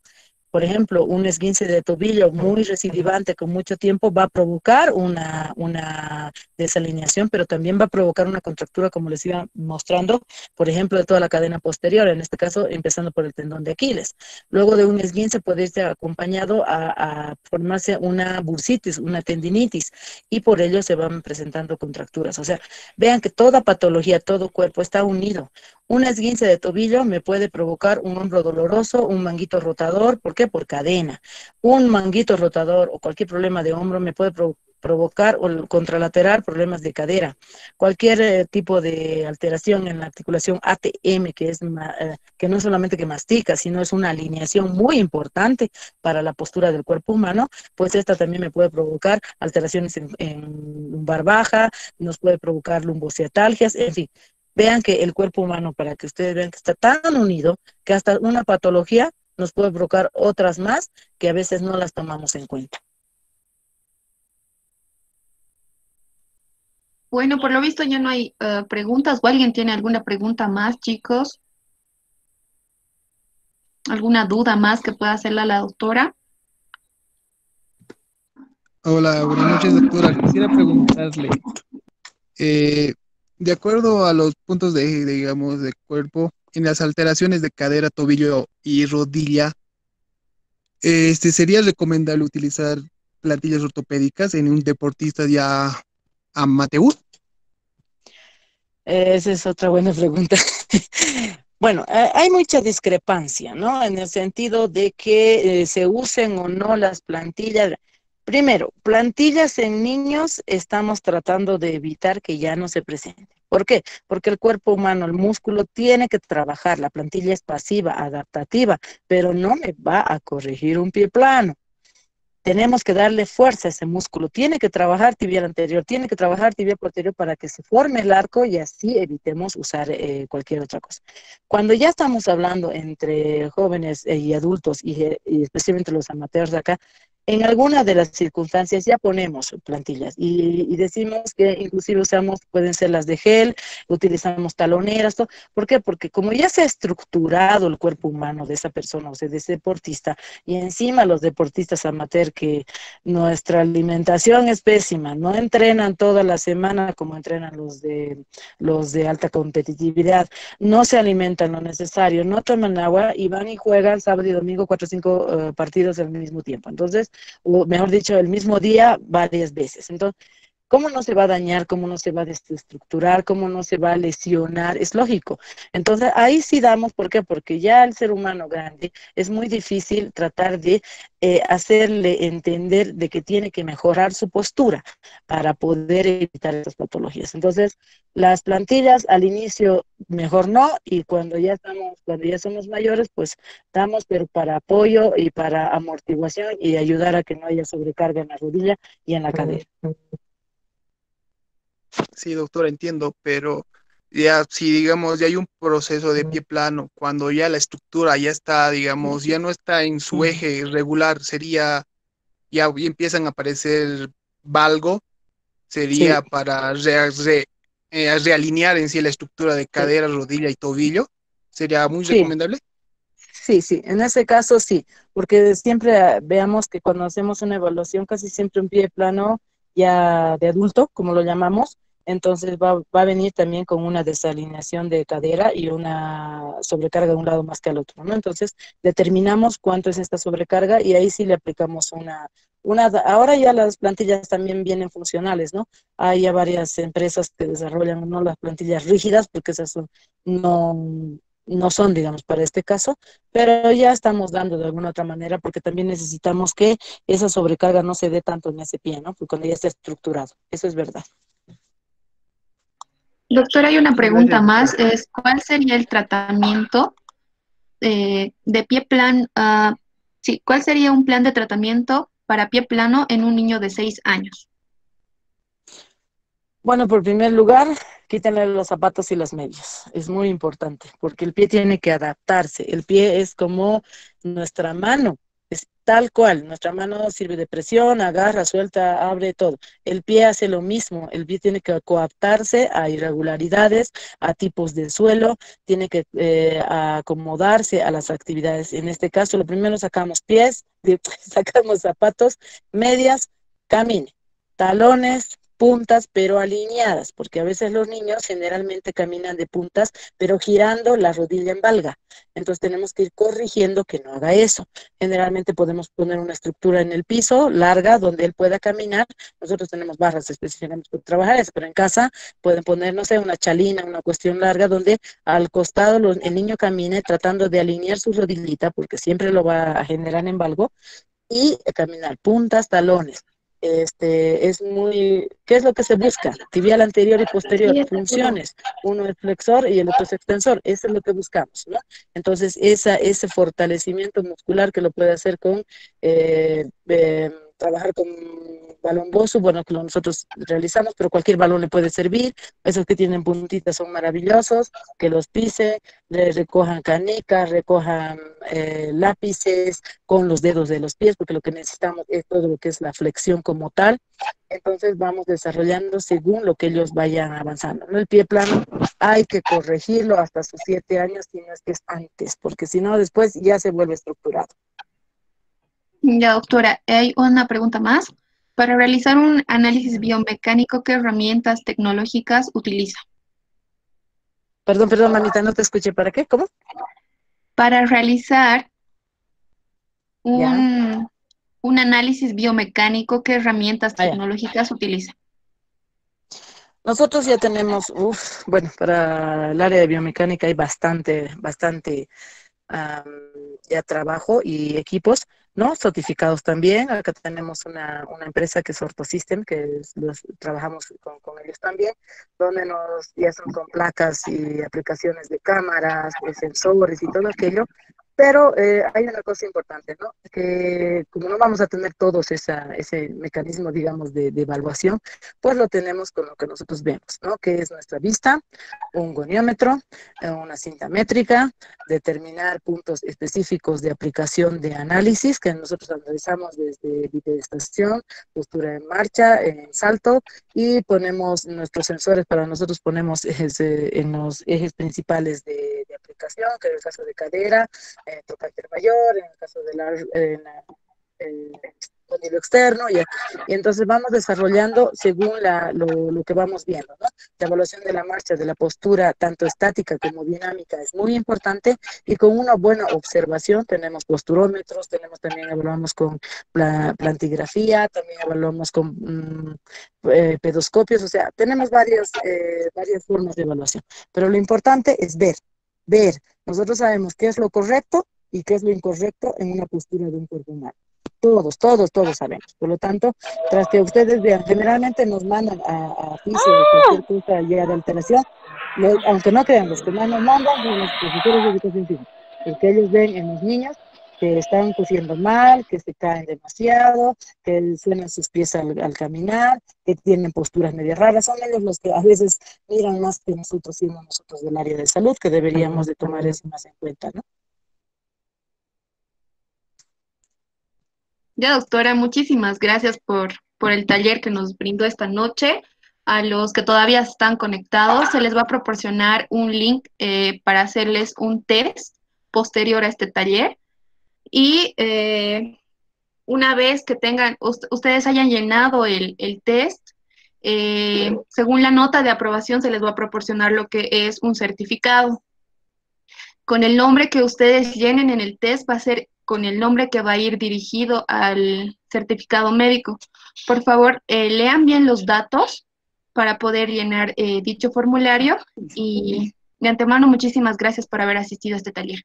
Por ejemplo, un esguince de tobillo muy recidivante con mucho tiempo va a provocar una desalineación, pero también va a provocar una contractura, como les iba mostrando, por ejemplo, de toda la cadena posterior, en este caso empezando por el tendón de Aquiles. Luego de un esguince puede irse acompañado a formarse una bursitis, una tendinitis, y por ello se van presentando contracturas. O sea, vean que toda patología, todo cuerpo está unido. Un esguince de tobillo me puede provocar un hombro doloroso, un manguito rotador, ¿por qué? Por cadena. Un manguito rotador o cualquier problema de hombro me puede provocar o contralateral problemas de cadera. Cualquier tipo de alteración en la articulación ATM, que no es solamente que mastica, sino es una alineación muy importante para la postura del cuerpo humano, pues esta también me puede provocar alteraciones en lumbar baja, nos puede provocar lumbociatalgias, en fin. Vean que el cuerpo humano, para que ustedes vean que está tan unido, que hasta una patología nos puede provocar otras más que a veces no las tomamos en cuenta. Bueno, por lo visto ya no hay preguntas. ¿O alguien tiene alguna pregunta más, chicos? ¿Alguna duda más que pueda hacerle a la doctora? Hola, buenas noches, doctora. Quisiera preguntarle, de acuerdo a los puntos digamos, de cuerpo, en las alteraciones de cadera, tobillo y rodilla, ¿sería recomendable utilizar plantillas ortopédicas en un deportista ya amateur? Esa es otra buena pregunta. Bueno, hay mucha discrepancia, ¿no? En el sentido de que se usen o no las plantillas. Primero, plantillas en niños estamos tratando de evitar que ya no se presenten. ¿Por qué? Porque el cuerpo humano, el músculo tiene que trabajar. La plantilla es pasiva, adaptativa, pero no me va a corregir un pie plano. Tenemos que darle fuerza a ese músculo. Tiene que trabajar tibial anterior, tiene que trabajar tibial posterior para que se forme el arco y así evitemos usar cualquier otra cosa. Cuando ya estamos hablando entre jóvenes y adultos y especialmente los amateurs de acá, en alguna de las circunstancias ya ponemos plantillas y decimos que inclusive pueden ser las de gel, utilizamos taloneras, todo. ¿Por qué? Porque como ya se ha estructurado el cuerpo humano de esa persona, o sea, de ese deportista, y encima los deportistas amateur que nuestra alimentación es pésima, no entrenan toda la semana como entrenan los de alta competitividad, no se alimentan lo necesario, no toman agua y van y juegan sábado y domingo 4 o 5 partidos al mismo tiempo. Entonces, o mejor dicho, el mismo día varias veces. Entonces, ¿cómo no se va a dañar? ¿Cómo no se va a desestructurar? ¿Cómo no se va a lesionar? Es lógico. Entonces, ahí sí damos, ¿por qué? Porque ya al ser humano grande es muy difícil tratar de hacerle entender de que tiene que mejorar su postura para poder evitar estas patologías. Entonces, las plantillas al inicio mejor no, y cuando ya somos mayores, pues damos, pero para apoyo y para amortiguación y ayudar a que no haya sobrecarga en la rodilla y en la cadera. Sí, doctora, entiendo, pero ya si digamos ya hay un proceso de pie plano, cuando ya la estructura ya está, digamos, ya no está en su eje regular, ya empiezan a aparecer valgo, sería Sí. para realinear en sí la estructura de cadera, rodilla y tobillo, sería muy Sí. recomendable. Sí, en ese caso sí, porque siempre veamos que cuando hacemos una evaluación, casi siempre un pie plano ya de adulto, como lo llamamos, entonces va a venir también con una desalineación de cadera y una sobrecarga de un lado más que al otro, ¿no? Entonces determinamos cuánto es esta sobrecarga y ahí sí le aplicamos ahora ya las plantillas también vienen funcionales, ¿no? Hay ya varias empresas que desarrollan no las plantillas rígidas, porque esas no son, digamos, para este caso, pero ya estamos dando de alguna otra manera porque también necesitamos que esa sobrecarga no se dé tanto en ese pie, ¿no? Porque cuando ya está estructurado, eso es verdad. Doctora, hay una pregunta más, es ¿cuál sería el tratamiento de pie plano? Sí, ¿cuál sería un plan de tratamiento para pie plano en un niño de 6 años? Bueno, por primer lugar, quítenle los zapatos y las medias. Es muy importante, porque el pie tiene que adaptarse. El pie es como nuestra mano, es tal cual. Nuestra mano sirve de presión, agarra, suelta, abre, todo. El pie hace lo mismo. El pie tiene que coadaptarse a irregularidades, a tipos de suelo, tiene que acomodarse a las actividades. En este caso, lo primero sacamos pies, sacamos zapatos, medias, camine, talones, puntas, pero alineadas, porque a veces los niños generalmente caminan de puntas, pero girando la rodilla en valga. Entonces tenemos que ir corrigiendo que no haga eso. Generalmente podemos poner una estructura en el piso larga donde él pueda caminar. Nosotros tenemos barras específicamente para trabajar eso, pero en casa pueden poner, no sé, una chalina, una cuestión larga donde al costado el niño camine tratando de alinear su rodillita, porque siempre lo va a generar en valgo, y caminar puntas, talones. Es muy, ¿qué es lo que se busca? Tibial anterior y posterior, funciones, uno es flexor y el otro es extensor, eso es lo que buscamos, ¿no? Entonces, ese fortalecimiento muscular que lo puede hacer con, trabajar con balón Bosu, bueno, que nosotros realizamos, pero cualquier balón le puede servir, esos que tienen puntitas son maravillosos, que los pise, le recojan canicas, recojan lápices con los dedos de los pies, porque lo que necesitamos es todo lo que es la flexión como tal. Entonces vamos desarrollando según lo que ellos vayan avanzando, ¿no? El pie plano hay que corregirlo hasta sus 7 años, si no es que es antes, porque si no después ya se vuelve estructurado. Ya, doctora, hay una pregunta más. Para realizar un análisis biomecánico, ¿qué herramientas tecnológicas utiliza? Perdón, mamita, no te escuché. ¿Para qué? ¿Cómo? Para realizar un análisis biomecánico, ¿qué herramientas tecnológicas utiliza? Nosotros ya tenemos, bueno, para el área de biomecánica hay bastante ya trabajo y equipos, ¿no? Certificados también. Acá tenemos una empresa que es Orthosystem, que trabajamos con ellos también, donde ya son con placas y aplicaciones de cámaras, de sensores y todo aquello. Pero hay una cosa importante, ¿no? Que como no vamos a tener todos ese mecanismo, digamos, de evaluación, pues lo tenemos con lo que nosotros vemos, ¿no? Que es nuestra vista, un goniómetro, una cinta métrica, determinar puntos específicos de aplicación de análisis que nosotros analizamos desde bipedestación, postura en marcha, en salto, y ponemos nuestros sensores, para nosotros ponemos en los ejes principales de aplicación, que en el caso de cadera, trocánter mayor, en el caso de condilo externo, y entonces vamos desarrollando según lo que vamos viendo, ¿no? La evaluación de la marcha, de la postura, tanto estática como dinámica, es muy importante, y con una buena observación tenemos posturómetros, evaluamos con plantigrafía, también evaluamos con pedoscopios, o sea, tenemos varias formas de evaluación, pero lo importante es ver. Nosotros sabemos qué es lo correcto y qué es lo incorrecto en una postura de un cuerpo humano. Todos sabemos. Por lo tanto, tras que ustedes vean, generalmente nos mandan a piso cualquier cosa ya de alteración, aunque no crean, los que más nos mandan son los profesores de educación física, porque ellos ven en los niños que están cosiendo mal, que se caen demasiado, que suenan sus pies al caminar, que tienen posturas medio raras. Son ellos los que a veces miran más que nosotros, siendo nosotros del área de salud, que deberíamos de tomar eso más en cuenta, ¿no? Ya, doctora, muchísimas gracias por el taller que nos brindó esta noche. A los que todavía están conectados, se les va a proporcionar un link para hacerles un test posterior a este taller. Y una vez que ustedes hayan llenado el test, según la nota de aprobación se les va a proporcionar lo que es un certificado. Con el nombre que ustedes llenen en el test va a ser con el nombre que va a ir dirigido al certificado médico. Por favor, lean bien los datos para poder llenar dicho formulario, y de antemano muchísimas gracias por haber asistido a este taller.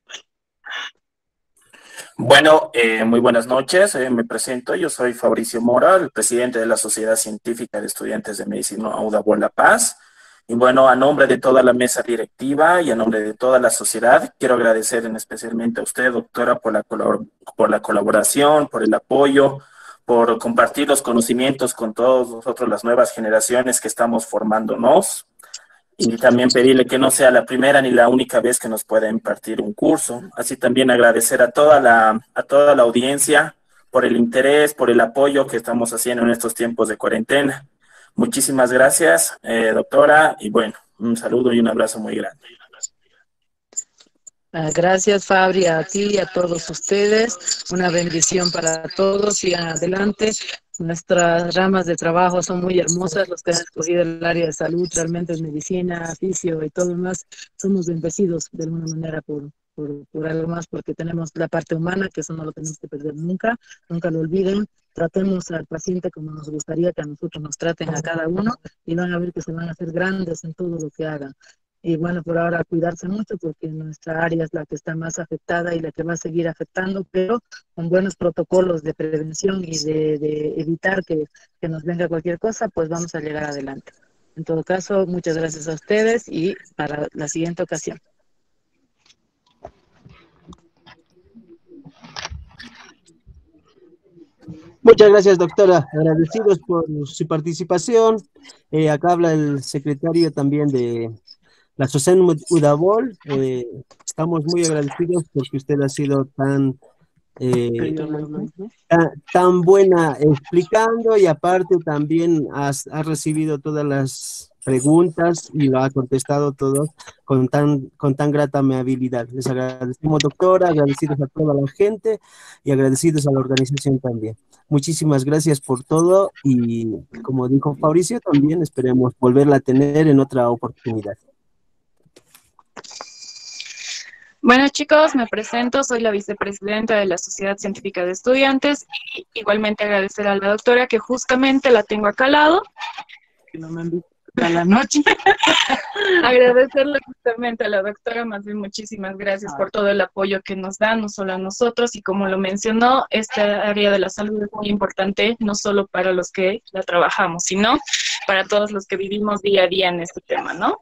Bueno, muy buenas noches, me presento, yo soy Fabricio Mora, el presidente de la Sociedad Científica de Estudiantes de Medicina UDABO La Paz. Y bueno, a nombre de toda la mesa directiva y a nombre de toda la sociedad, quiero agradecer especialmente a usted, doctora, por la colaboración, por el apoyo, por compartir los conocimientos con todos nosotros, las nuevas generaciones que estamos formándonos. Y también pedirle que no sea la primera ni la única vez que nos pueda impartir un curso. Así también agradecer a toda la audiencia por el interés, por el apoyo que estamos haciendo en estos tiempos de cuarentena. Muchísimas gracias, doctora, y bueno, un saludo y un abrazo muy grande. Gracias, Fabri, a ti y a todos ustedes. Una bendición para todos y adelante. Nuestras ramas de trabajo son muy hermosas, los que han escogido el área de salud, realmente es medicina, fisio y todo lo demás. Somos bendecidos de alguna manera por algo más, porque tenemos la parte humana, que eso no lo tenemos que perder nunca, nunca lo olviden. Tratemos al paciente como nos gustaría que a nosotros nos traten a cada uno y van a ver que se van a hacer grandes en todo lo que hagan. Y bueno, por ahora cuidarse mucho porque nuestra área es la que está más afectada y la que va a seguir afectando, pero con buenos protocolos de prevención y de evitar que nos venga cualquier cosa, pues vamos a llegar adelante. En todo caso, muchas gracias a ustedes y para la siguiente ocasión. Muchas gracias, doctora. Agradecidos por su participación. Acá habla el secretario también de la SOSEN Udabol. Estamos muy agradecidos porque usted ha sido tan buena explicando y aparte también ha recibido todas las preguntas y lo ha contestado todo con tan grata amabilidad. Les agradecemos, doctora, agradecidos a toda la gente y agradecidos a la organización también. Muchísimas gracias por todo y como dijo Fabricio, también esperemos volverla a tener en otra oportunidad. Bueno, chicos, me presento, soy la vicepresidenta de la Sociedad Científica de Estudiantes y igualmente agradecer a la doctora que justamente la tengo acá al lado. Que no me invita a la noche. Agradecerle justamente a la doctora, más bien muchísimas gracias por todo el apoyo que nos da, no solo a nosotros, y como lo mencionó, esta área de la salud es muy importante, no solo para los que la trabajamos, sino para todos los que vivimos día a día en este tema, ¿no?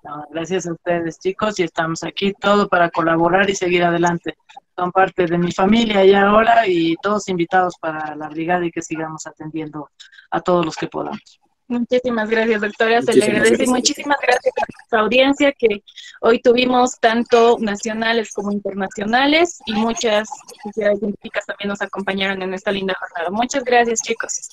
No, gracias a ustedes, chicos, y estamos aquí todo para colaborar y seguir adelante. Son parte de mi familia y ahora, y todos invitados para la brigada y que sigamos atendiendo a todos los que podamos. Muchísimas gracias, doctora, se le agradece. Muchísimas gracias a nuestra audiencia que hoy tuvimos tanto nacionales como internacionales y muchas sociedades científicas también nos acompañaron en esta linda jornada. Muchas gracias, chicos.